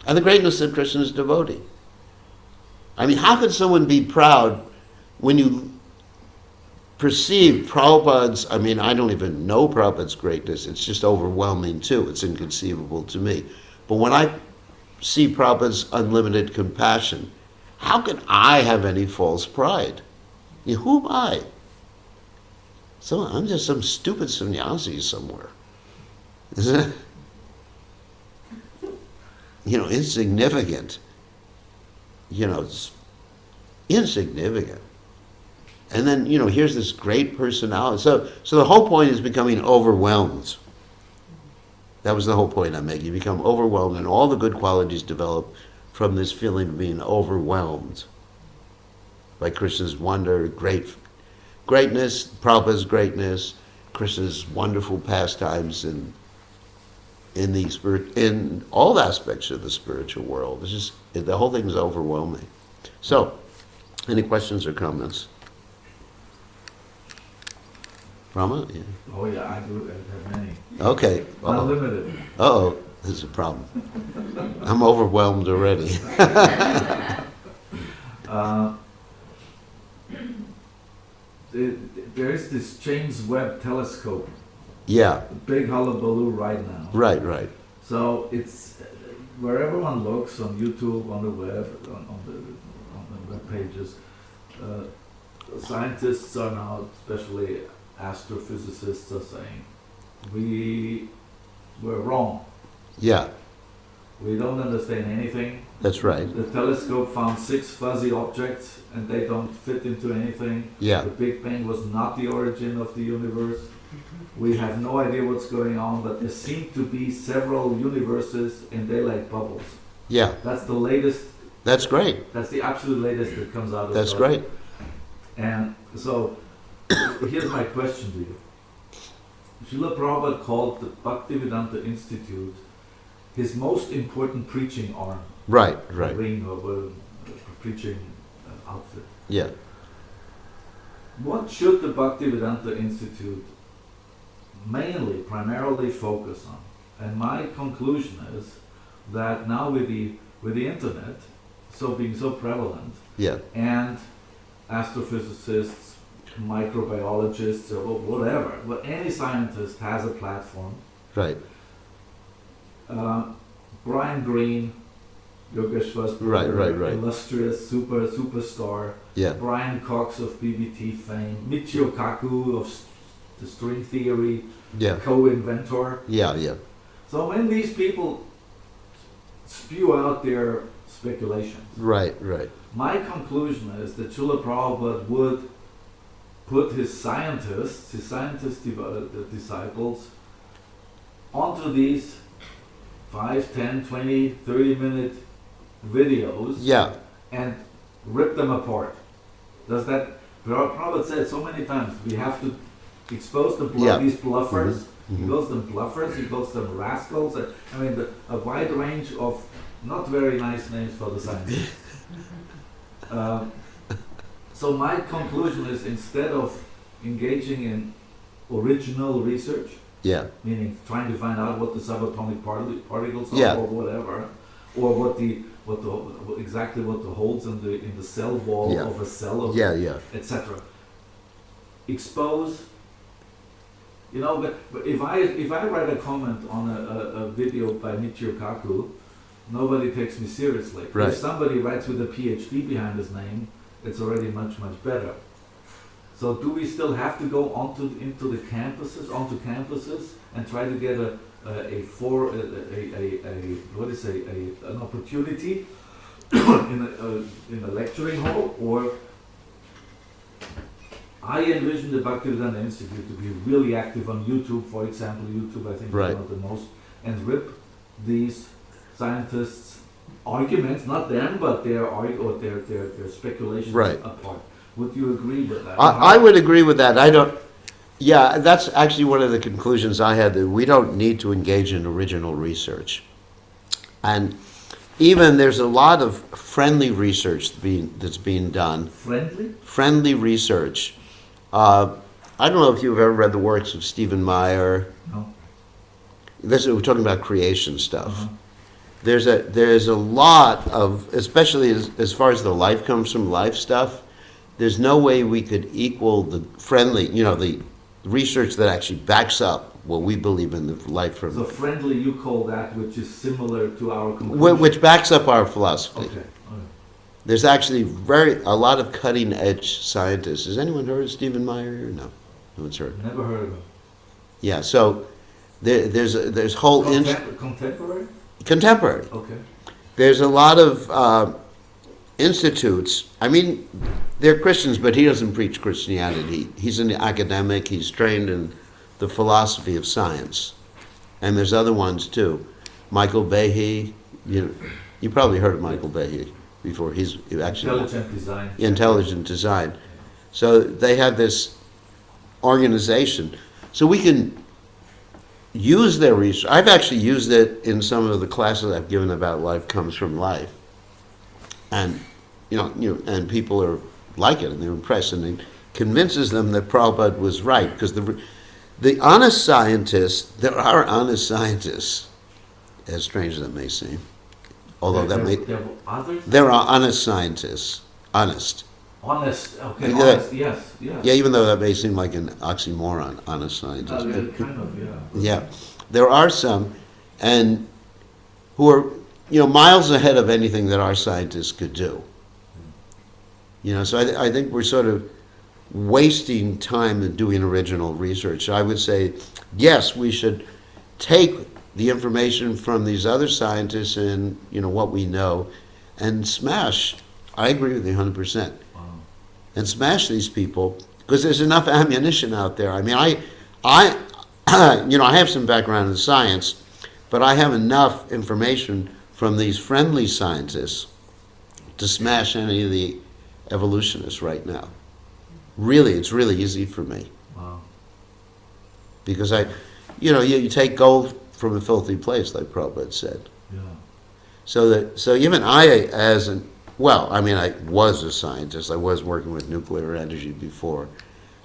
And the greatness of Krishna's devotee. I mean, how could someone be proud when you perceive Prabhupada's, I don't even know Prabhupada's greatness, it's just overwhelming too, it's inconceivable to me. But when I see Prabhupada's unlimited compassion, how can I have any false pride? Who am I? So I'm just some stupid sannyasi somewhere. Isn't it? Insignificant. It's insignificant. And then, here's this great personality. So the whole point is becoming overwhelmed. That was the whole point I'm making. You become overwhelmed, and all the good qualities develop from this feeling of being overwhelmed by Krishna's wonder, greatness, Prabhupada's greatness, Krishna's wonderful pastimes in all aspects of the spiritual world. It's just, the whole thing is overwhelming. So, any questions or comments? Rama? Yeah. Oh yeah, I do have many. Okay. Unlimited. Uh-oh, there's a problem. I'm overwhelmed already. There is this James Webb telescope, Yeah, big hullabaloo right now. right. So it's wherever one looks on YouTube, on the web, on the web pages, scientists are now, especially astrophysicists, are saying we were wrong. Yeah, We don't understand anything. that's right. The telescope found 6 fuzzy objects and they don't fit into anything. Yeah, The Big Bang was not the origin of the universe. We have no idea what's going on, but there seem to be several universes and they're like bubbles. yeah, That's the latest, that's great. that's the absolute latest that comes out of That's the- great. And so, here's my question to you. Srila Prabhupada called the Bhaktivedanta Institute his most important preaching arm. Right. Wing of a preaching outfit. Yeah, What should the Bhaktivedanta Institute primarily focus on? And my conclusion is that now with the internet being so prevalent, yeah, and astrophysicists, microbiologists, or whatever, any scientist has a platform. right. Brian Greene, Yogeshwar's brother, Right. illustrious superstar. Yeah, Brian Cox of BBT fame, Michio Kaku of the string theory, yeah, co-inventor. yeah. So when these people spew out their speculations, Right. my conclusion is that Srila Prabhupada would put his scientist disciples onto these 5, 10, 20, 30-minute videos Yeah, and rip them apart. Does that, Prabhupada said so many times, we have to expose Yeah. these bluffers. He mhm. calls them bluffers, he calls them rascals. A wide range of not very nice names for the scientists. So my conclusion is, instead of engaging in original research, Yeah, meaning trying to find out what the subatomic particles are, Yeah. or whatever, or exactly what the holes in the cell wall Yeah. of a cell, yeah. etc. Expose. But if I write a comment on a video by Michio Kaku, nobody takes me seriously. Right. If somebody writes with a PhD behind his name, it's already much better. So do we still have to go onto campuses, and try to get an opportunity in a lecturing hall, or I envision the Bhaktivedanta Institute to be really active on YouTube, for example. YouTube, I think, Right. is one of the most, and rip these scientists' arguments, not them, but their speculations Right. apart. Would you agree with that? I would agree with that. I don't. Yeah, that's actually one of the conclusions I had, that we don't need to engage in original research. And even there's a lot of friendly research that's being done. Friendly research. I don't know if you've ever read the works of Stephen Meyer. No. We're talking about creation stuff. Uh-huh. There's a lot of, especially as far as the life comes from life stuff, there's no way we could equal the friendly, the research that actually backs up what we believe in the life from. So friendly, you call that, which is similar to our conclusion? Which backs up our philosophy. Okay. There's actually a lot of cutting edge scientists. Has anyone heard of Stephen Meyer here? No, no one's heard. Never heard of it. Yeah, so there's whole Contemporary? contemporary. Okay. There's a lot of institutes. I mean, they're Christians, but he doesn't preach Christianity. He's an academic. He's trained in the philosophy of science, and there's other ones too. Michael Behe. You probably heard of Michael Behe before. He's actually Intelligent design. Intelligent design. So they have this organization. So we can use their research. I've actually used it in some of the classes I've given about life comes from life. And and people are like it, and they're impressed, and it convinces them that Prabhupada was right, because the honest scientists, there are honest scientists, as strange as that may seem, although there are honest scientists, honest. Honest, okay, Yeah. honest, yes. Yeah, even though that may seem like an oxymoron, honest scientists. Kind of, yeah. Yeah, there are some, and who are miles ahead of anything that our scientists could do. So I think we're sort of wasting time in doing original research. I would say, yes, we should take the information from these other scientists and what we know, and smash. I agree with you 100%. Wow. And smash these people, because there's enough ammunition out there. I mean, I have some background in science, but I have enough information from these friendly scientists to smash any of the evolutionists right now. Really, it's really easy for me. Wow. Because you take gold from a filthy place, like Prabhupada said. Yeah. So even I, I was a scientist. I was working with nuclear energy before.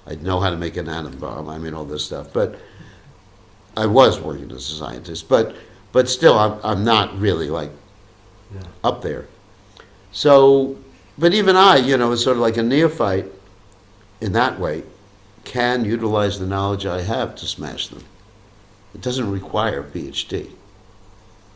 I know how to make an atom bomb. All this stuff. But I was working as a scientist. But still, I'm not really up there. So, but even I, it's sort of like a neophyte in that way, can utilize the knowledge I have to smash them. It doesn't require a PhD.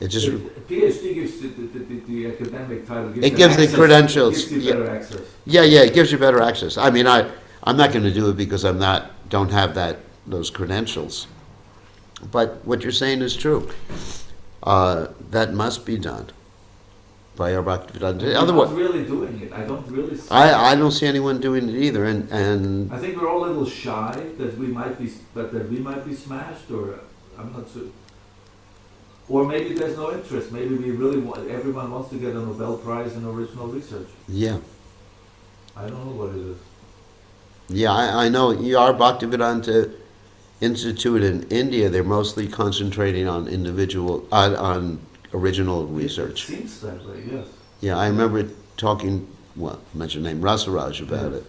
It just PhD gives the academic title. It gives the credentials. Gives you better access. Yeah, it gives you better access. I'm not going to do it because don't have those credentials. But what you're saying is true. That must be done by our Bhaktivedanta. I'm not really doing it. I don't really see I don't see anyone doing it either, and I think we're all a little shy that we might be smashed, or I'm not sure. Or maybe there's no interest. Maybe everyone wants to get a Nobel Prize in original research. yeah. I don't know what it is. Yeah, I know. Our Bhaktivedanta Institute in India, they're mostly concentrating on on original research. It seems that way, yes. Yeah, I remember talking, mention name, Rasaraj about it.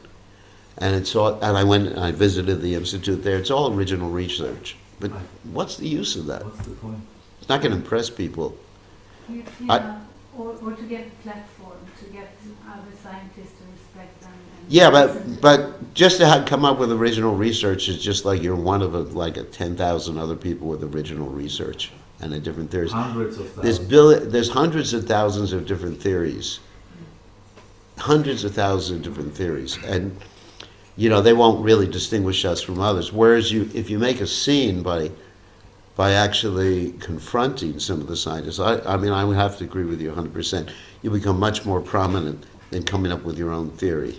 And I went and I visited the institute there. It's all original research. But what's the use of that? What's the point? It's not going to impress people. Or to get a platform, to get other scientists to respect them. Yeah, but just to come up with original research is just like you're one of 10,000 other people with original research and a different theories. Hundreds of thousands. There's hundreds of thousands of different theories. Hundreds of thousands of different theories. And they won't really distinguish us from others. Whereas if you make a scene by actually confronting some of the scientists, I mean, I would have to agree with you 100%. You become much more prominent than coming up with your own theory.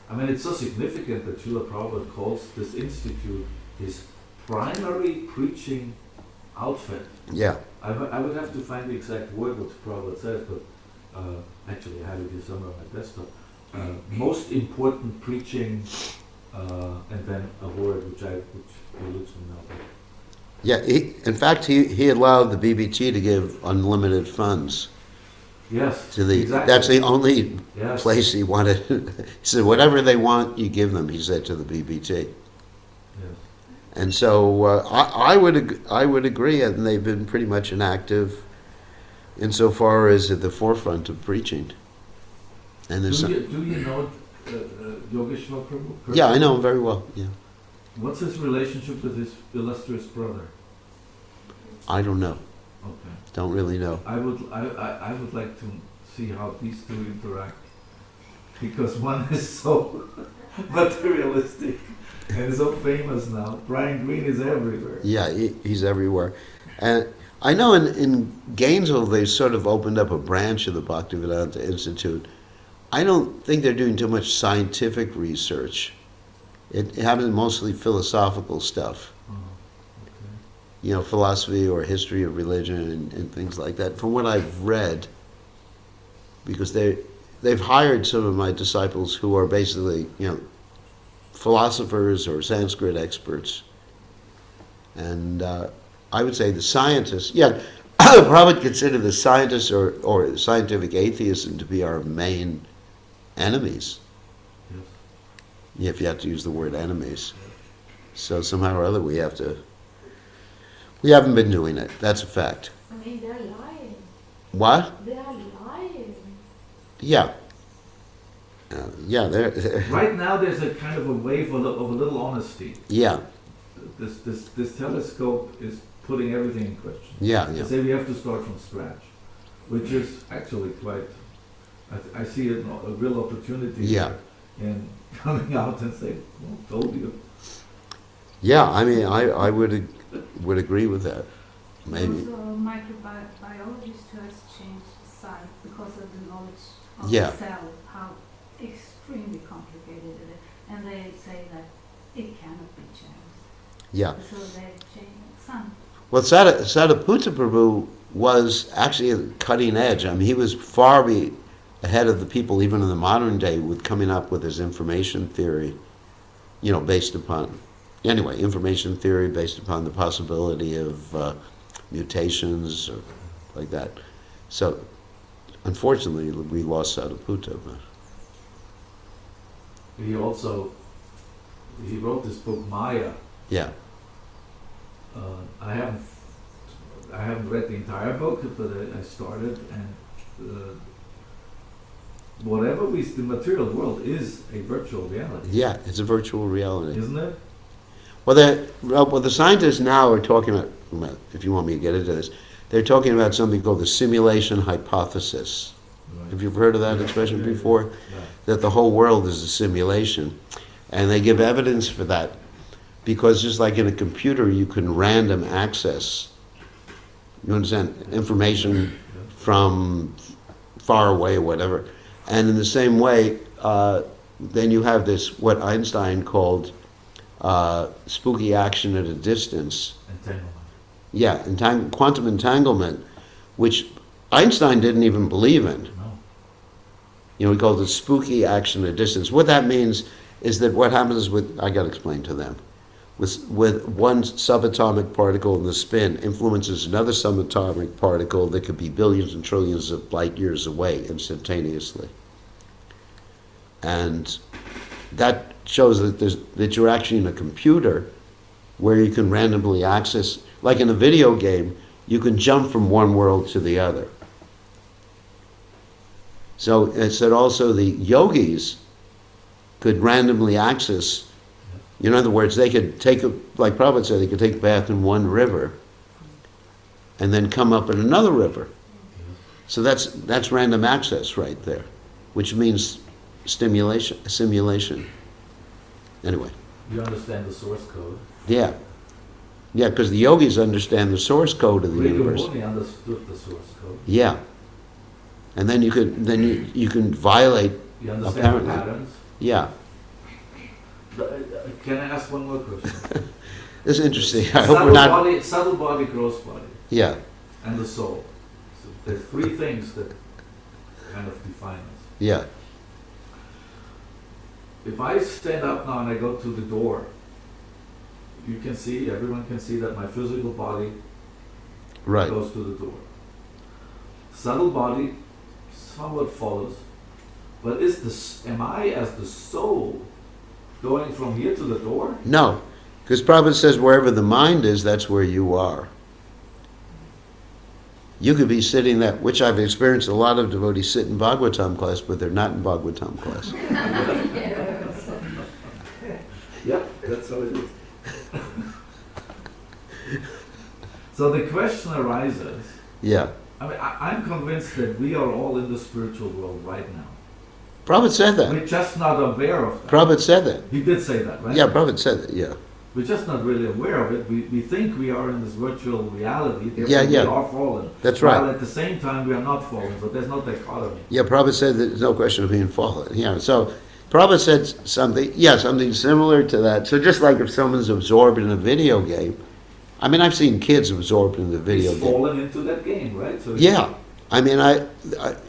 I mean, it's so significant that Srila Prabhupada calls this institute his primary preaching outfit. Yeah. I would have to find the exact word which Prabhupada says, but actually I have it here somewhere on my desktop. Most important preaching, and then a word which eludes me now. Yeah, in fact, he allowed the BBT to give unlimited funds Yes, to the. exactly. That's the only Yes. place he wanted. He said, whatever they want, you give them. He said to the BBT, Yes. and so I would agree, and they've been pretty much inactive insofar as at the forefront of preaching. And there's Do you know Yogeshwar Prabhu? yeah, I know him very well. Yeah, What's his relationship with his illustrious brother? I don't know. Okay. Don't really know. I would like to see how these two interact, because one is so materialistic and so famous now. Brian Greene is everywhere. Yeah, he's everywhere. And I know in Gainesville they sort of opened up a branch of the Bhaktivedanta Institute. I don't think they're doing too much scientific research. It happens mostly philosophical stuff. Oh, okay. Philosophy or history of religion and things like that. From what I've read, because they've hired some of my disciples who are basically, philosophers or Sanskrit experts. And I would say the scientists, I would probably consider the scientists or scientific atheism to be our main enemies, Yes. if you have to use the word enemies. So somehow or other we haven't been doing it. That's a fact. I mean, they're lying. What? They are lying. Yeah. They're Right now, there's a kind of a wave of a little honesty. yeah, This telescope is putting everything in question. yeah. They say we have to start from scratch, which is actually quite. I see a real opportunity Yeah. in coming out and saying, "Well, told you." Yeah, I mean, I would agree with that. Maybe. Also, microbiologists who has changed side because of the knowledge of Yeah. the cell, how extremely complicated it is. And they say that it cannot be changed. Yeah. So they've changed some. Well, Sadaputta Prabhu was actually at the cutting edge. I mean, he was far ahead of the people, even in the modern day, with coming up with his information theory, based upon, information theory based upon the possibility of mutations or like that. So, unfortunately, we lost Sadaputta. But He wrote this book Maya. yeah, I haven't read the entire book, but I started, and the material world is a virtual reality, yeah, it's a virtual reality. isn't it? Well, the scientists now are talking about, well, if you want me to get into this, they're talking about something called the simulation hypothesis. Have you heard of that expression before? Yeah. That the whole world is a simulation. And they give evidence for that because just like in a computer, you can random access, you understand, information from far away or whatever. And in the same way, then you have this, what Einstein called spooky action at a distance. Entanglement. Yeah, quantum entanglement, which Einstein didn't even believe in. No. He called it spooky action at a distance. What that means is that what happens I got to explain to them, with one subatomic particle in the spin influences another subatomic particle that could be billions and trillions of light years away instantaneously. And that shows that you're actually in a computer where you can randomly access, like in a video game, you can jump from one world to the other. So it said also the yogis could randomly access, in other words, they could like Prabhupada said, they could take a bath in one river and then come up in another river. So that's random access right there, which means simulation. Anyway, You understand the source code. yeah. Yeah, because the yogis understand the source code of the universe. Rigamuni understood the source code. Yeah. And then you can violate, You understand Apparently. the patterns. yeah. Can I ask one more question? This is interesting. I hope we're not, Subtle body, gross body, yeah, and the soul. So there's three things that kind of define us. yeah, If I stand up now and I go to the door, you can see, everyone can see that my physical body right. goes to the door. Subtle body somewhat follows, but am I as the soul going from here to the door? No, because Prabhupada says wherever the mind is, that's where you are. You could be sitting that, which I've experienced a lot of devotees sit in Bhagavatam class, but they're not in Bhagavatam class. Yep, that's how it is. So the question arises, Yeah. I mean, I'm convinced that we are all in the spiritual world right now. Prabhupada said that. We're just not aware of that. Prabhupada said that. He did say that, right? Yeah, Prabhupada said that, yeah. We're just not really aware of it. We think we are in this virtual reality, therefore Yeah, yeah. we are fallen. That's While right. at the same time we are not fallen, so there's no dichotomy. Yeah, Prabhupada said that there's no question of being fallen. Yeah, so Prabhupada said something, yeah, something similar to that. So just like if someone's absorbed in a video game, I mean, I've seen kids absorbed in the video He's game. fallen into that game, right? So Yeah. I mean, I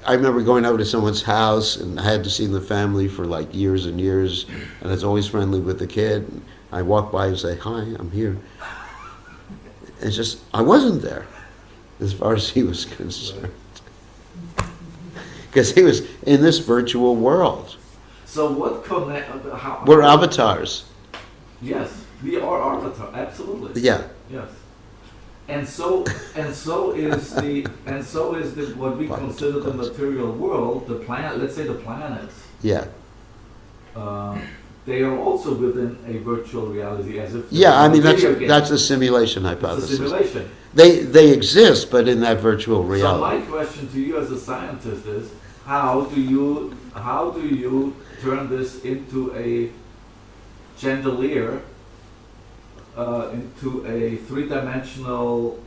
remember going over to someone's house and I had to see the family for like years and years, and I was always friendly with the kid. And I walk by and say, "Hi, I'm here." It's just, I wasn't there as far as he was concerned. Because he was in this virtual world. So what connect? How? We're avatars. Yes, we are avatar. Absolutely. Yeah. Yes. And so is the what we consider the material world, the planet. Let's say the planets. Yeah. They are also within a virtual reality, as if Yeah, I mean, a video game. that's the simulation It's a hypothesis. simulation. They exist, but in that virtual So reality. my question to you as a scientist is, how do you turn this into a chandelier, into a three-dimensional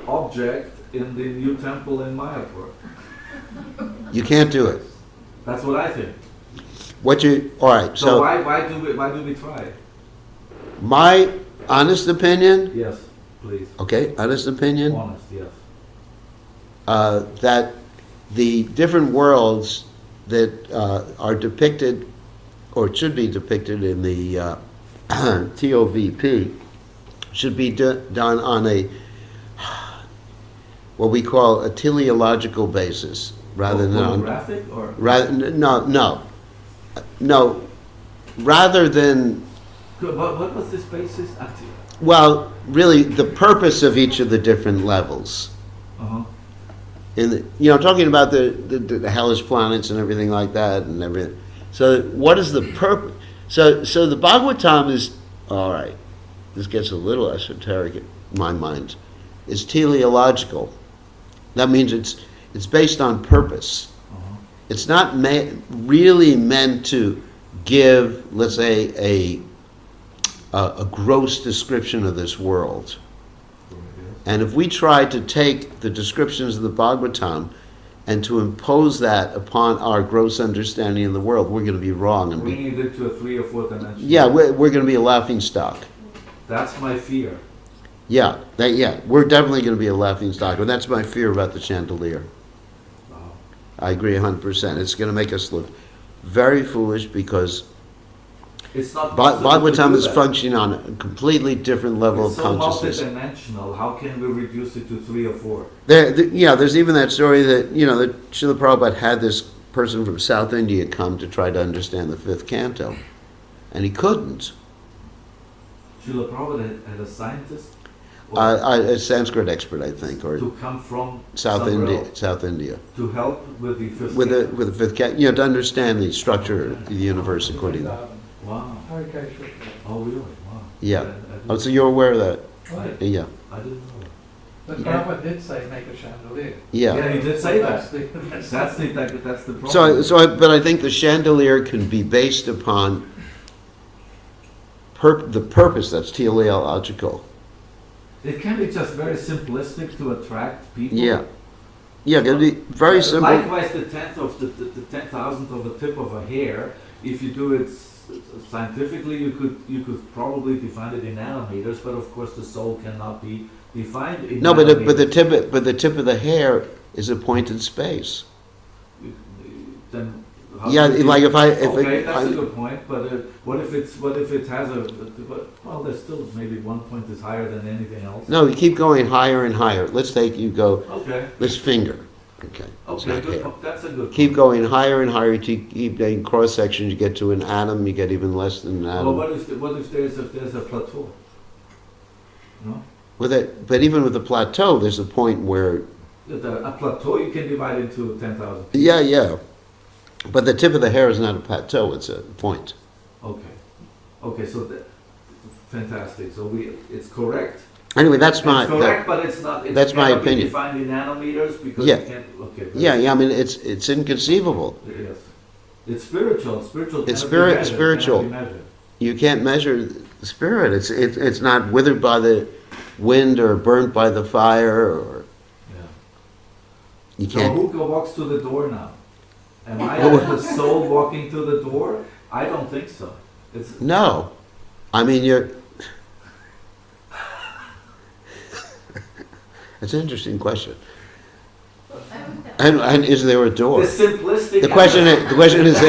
object in the new temple in Mayapur? You can't do it. That's what I think. All right, So so why do we try? my honest opinion, Yes, please. okay, honest opinion, Honest, yes. that the different worlds that are depicted or should be depicted in the TOVP should be done on a what we call a teleological basis rather than on Photographic or no rather than what was this basis? well really the purpose of each of the different levels. Uh-huh. Talking about the hellish planets and everything like that and everything. So what is the purpose? So the Bhagavatam is, all right, this gets a little esoteric in my mind. It's teleological. That means it's based on purpose. Uh-huh. It's not really meant to give, let's say, a gross description of this world. And if we try to take the descriptions of the Bhagavatam and to impose that upon our gross understanding of the world, we're going to be wrong. And Bringing it to a 3 or 4 dimension. yeah, we're going to be a laughing stock. That's my fear. Yeah, we're definitely going to be a laughing stock. And that's my fear about the chandelier. Wow. I agree 100%. It's going to make us look very foolish because It's not possible to Bhagavatam do is that. functioning on a completely different level It's of so consciousness. multidimensional. How can we reduce it to 3 or 4? There's even that story that, that Srila Prabhupada had this person from South India come to try to understand the 5th canto. And he couldn't. Srila Prabhupada had a scientist A Sanskrit expert, I think, or to come from South somewhere India, else South India, to help with the fifth with canto. the 5th canto, to understand the structure of the universe according to. Wow. Okay, sure. Oh, really? Wow. Yeah. I Oh, so you're aware of that? Yeah. I didn't know that. But Yeah. Prabhupada did say make a chandelier. Yeah, he did say That's that. the- That's the problem. But I think the chandelier can be based upon the purpose that's teleological. It can be just very simplistic to attract people. Yeah. Yeah, it'll be very simple. Likewise, the 10,000th of a tip of a hair, if you do it scientifically, you could probably define it in nanometers, but of course the soul cannot be defined in No, nanometers. but the tip of the hair is a point in space. Then how Yeah, do you- like if okay, that's I- a good point. But what if it has well, there's still maybe one point is higher than anything else. No, you keep going higher and higher. Let's take you go Okay. this finger. Okay. It's Okay. not Good. hair. That's a good. Keep point. going higher and higher. You keep doing cross sections. You get to an atom. You get even less than an Well, atom. what if there's a plateau? No. But even with the plateau, there's a point where A plateau you can divide into 10,000. yeah. But the tip of the hair is not a plateau. It's a point. Okay. Okay. So fantastic. So it's correct. Anyway, that's my It's correct, but it's not. It's that's my cannot be opinion. Defined in nanometers because Yeah. you can't. Okay. yeah. I mean, it's inconceivable. Yes. It's spiritual. Spiritual. It's cannot be spiritual. measured, cannot be measured. You can't measure the spirit. It's not withered by the wind or burnt by the fire, or Yeah. you So can't. who walks to the door now? Am I the soul walking to the door? I don't think so. It's No, I mean you're. It's an interesting question. And is there a door? the simplistic. The question is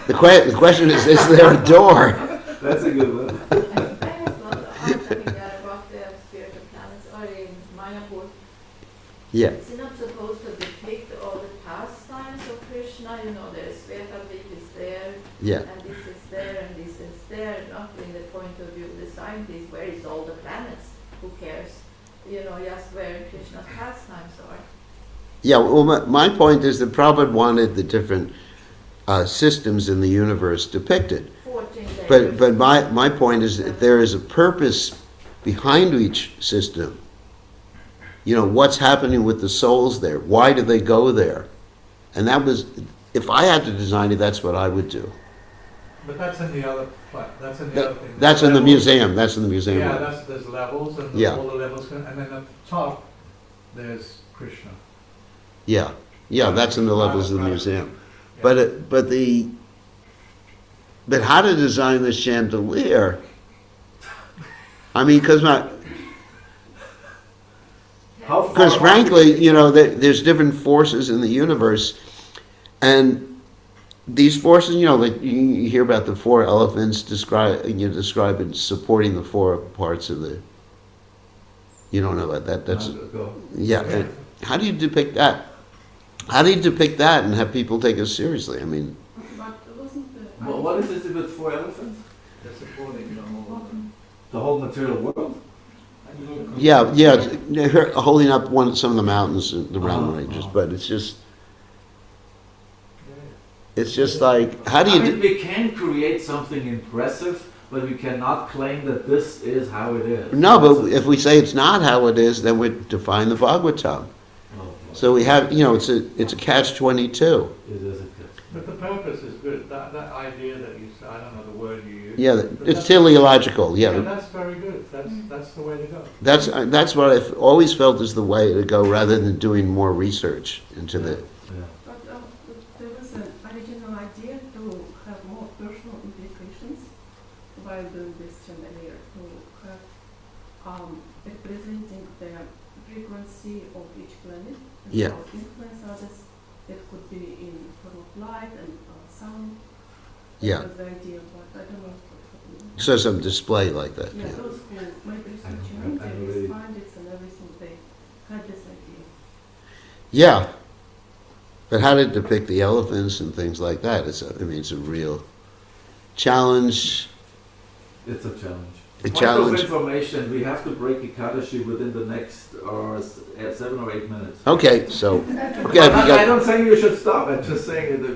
the question is there a door? That's a good one. I have one understanding there about the spiritual planets or in Mayapur. Yeah, Is it not supposed to depict all the pastimes of Krishna? You know, the Svetabik is there, yeah. and this is there, and this is there. Not in the point of view of the scientist, where is all the planets? Who cares? You know, just where Krishna's pastimes are. Yeah, well, my point is that Prabhupada wanted the different systems in the universe depicted. 14 layers. But my point is that there is a purpose behind each system. You know, what's happening with the souls there? Why do they go there? And that was, if I had to design it, that's what I would do. But that's in the other, that's in the other thing. That's in the Levels. museum. That's in the museum. Yeah, there's levels, and Yeah. all the levels, and then at the top, there's Krishna. Yeah, that's in the levels of the museum. But but how to design the chandelier? I mean, because How far? frankly, you know, there's different forces in the universe, and these forces, you know, like you hear about the four elephants describe it supporting the four parts of the. You don't know about that. That's Go. yeah. And how do you depict that? How do you depict that and have people take it seriously? I mean, But wasn't the What is it with 4 elephants? They're supporting the whole. The whole material world? yeah, her holding up some of the mountains, the mountain ranges, but it's just like, how do I you? mean, we can create something impressive, but we cannot claim that this is how it is. No, but if we say it's not how it is, then we define the Bhagavatam. So we have, you know, it's a catch-22. It is a But the purpose is good. That idea that you said, I don't know the word you use. Yeah, but it's that's- teleological. Yeah, Yeah, that's very good. That's the way to go. that's what I've always felt is the way to go, rather than doing more research into the. Yeah. But there was an original idea to have more personal implications while doing this chandelier, to have representing the frequency of each planet and Yeah. how influence others. It could be in form of light and sound. Yeah. That was the idea, but I don't know if it So some display like that. yeah, Yeah. those who made research I in know India, really- find it and everything, they had this idea. Yeah. But how to depict the elephants and things like that? It's a real challenge. It's a challenge. A Point challenge. of information, we have to break Ekadashi within the next 7 or 8 minutes. Okay, so But we I got don't say you should stop. I'm just saying that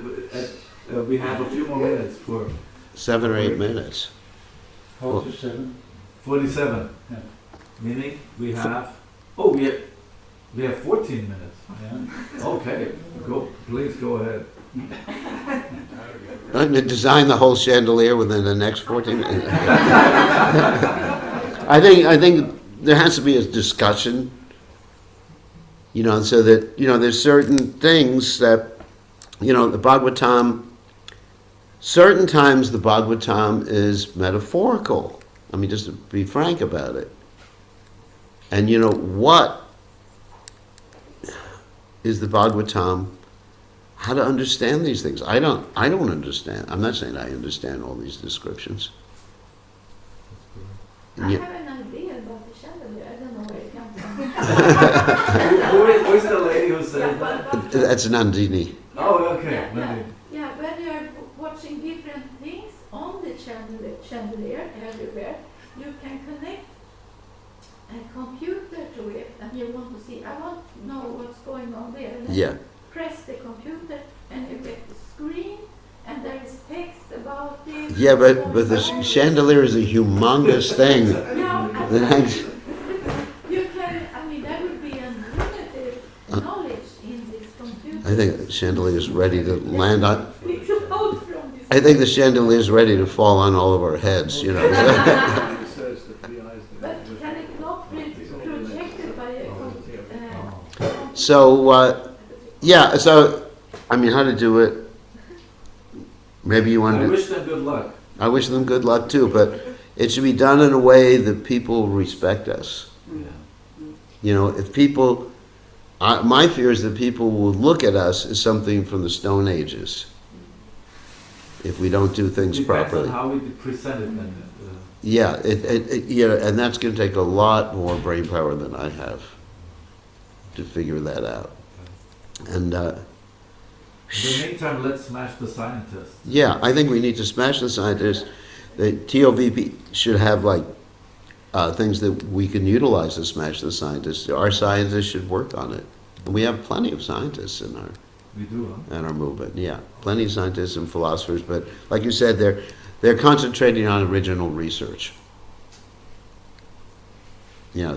we have a few more minutes for 7 or 8 minutes. Hold to 7. 47. Yeah. Meaning we have we have 14 minutes. Yeah. Okay, please go ahead. I'm going to design the whole chandelier within the next 14 minutes. I think there has to be a discussion, so that, there's certain things that, the Bhagavatam, certain times the Bhagavatam is metaphorical. I mean, just to be frank about it. And what is the Bhagavatam? How to understand these things? I don't understand. I'm not saying I understand all these descriptions. I Yeah. have an idea about the chandelier. I don't know where it comes from. Who is the lady who says that? That's Nandini. Oh, okay. Yeah, Maybe. yeah, when you are watching different things on the chandelier everywhere, you can connect a computer to it, and you want to see, I want to know what's going on there. And then Yeah. press the computer, and you get the screen, and there is text about it. Yeah, but the chandelier is a humongous thing. Yeah, That's- you can, I mean, there would be unlimited knowledge in this computer. I think the chandelier is ready to land on. Explode from this. I think the chandelier is ready to fall on all of our heads. It says that the eyes But can it not be projected by a So yeah. So I mean, how to do it? Maybe you want I to. wish them good luck. I wish them good luck too, but it should be done in a way that people respect us. Yeah. If people, my fear is that people will look at us as something from the Stone Ages if we don't do things Depends properly. on how we present it. And, Yeah, and that's going to take a lot more brain power than I have to figure that out. And in the meantime, let's smash the scientists. yeah, I think we need to smash the scientists. The TOVP should have things that we can utilize to smash the scientists. Our scientists should work on it. And we have plenty of scientists in We do, huh? our movement. Yeah, plenty of scientists and philosophers. But like you said, they're concentrating on original research.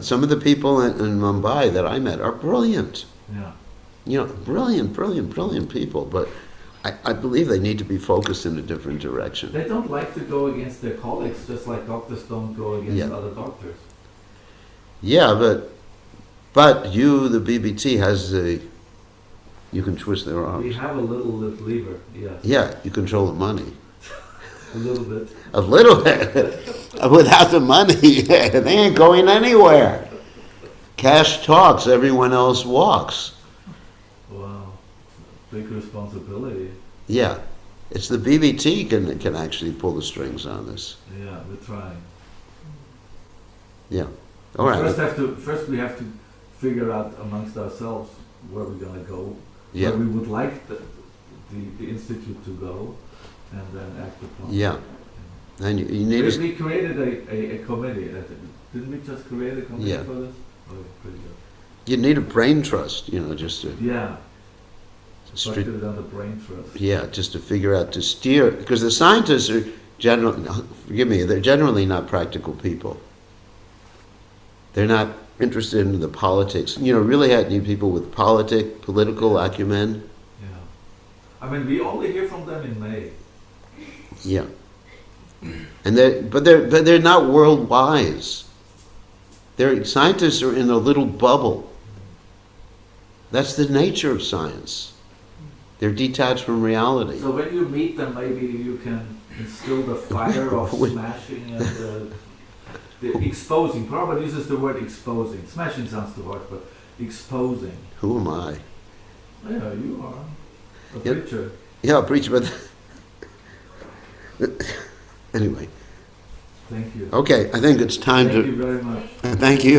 Some of the people in Mumbai that I met are brilliant. Yeah. Brilliant people. But I believe they need to be focused in a different direction. They don't like to go against their colleagues, just like doctors don't go against Yeah. other doctors. Yeah, but you, the BBT, you can twist their We arms. have a little lever, yes. Yeah, you control the money. A little bit. A little bit. Without the money, they ain't going anywhere. Cash talks, everyone else walks. Wow. Big responsibility. Yeah, it's the BBT can actually pull the strings on this. Yeah, we're trying. Yeah. All right. First we have to figure out amongst ourselves where we're gonna go, Yeah. where we would like the institute to go, and then act upon it. Yeah. And you need to. We created a committee. Didn't we just create a committee Yeah. for this? Oh, pretty good. You need a brain trust, just to. Yeah, stre- structured on the brain trust. Yeah, just to figure out to steer, because the scientists are they're generally not practical people. They're not interested in the politics. Really need people with political acumen. Yeah. I mean, we only hear from them in May. Yeah. And they're not world wise. Scientists are in a little bubble. That's the nature of science. They're detached from reality. So when you meet them, maybe you can instill the fire of smashing and the exposing. Prabhupada uses the word exposing. Smashing sounds too hard, but exposing. Who am I? Yeah, you are a Yep. preacher. Yeah, I'll preach about that. Anyway, Thank you. okay, I think it's time Thank to. you very much. Thank you.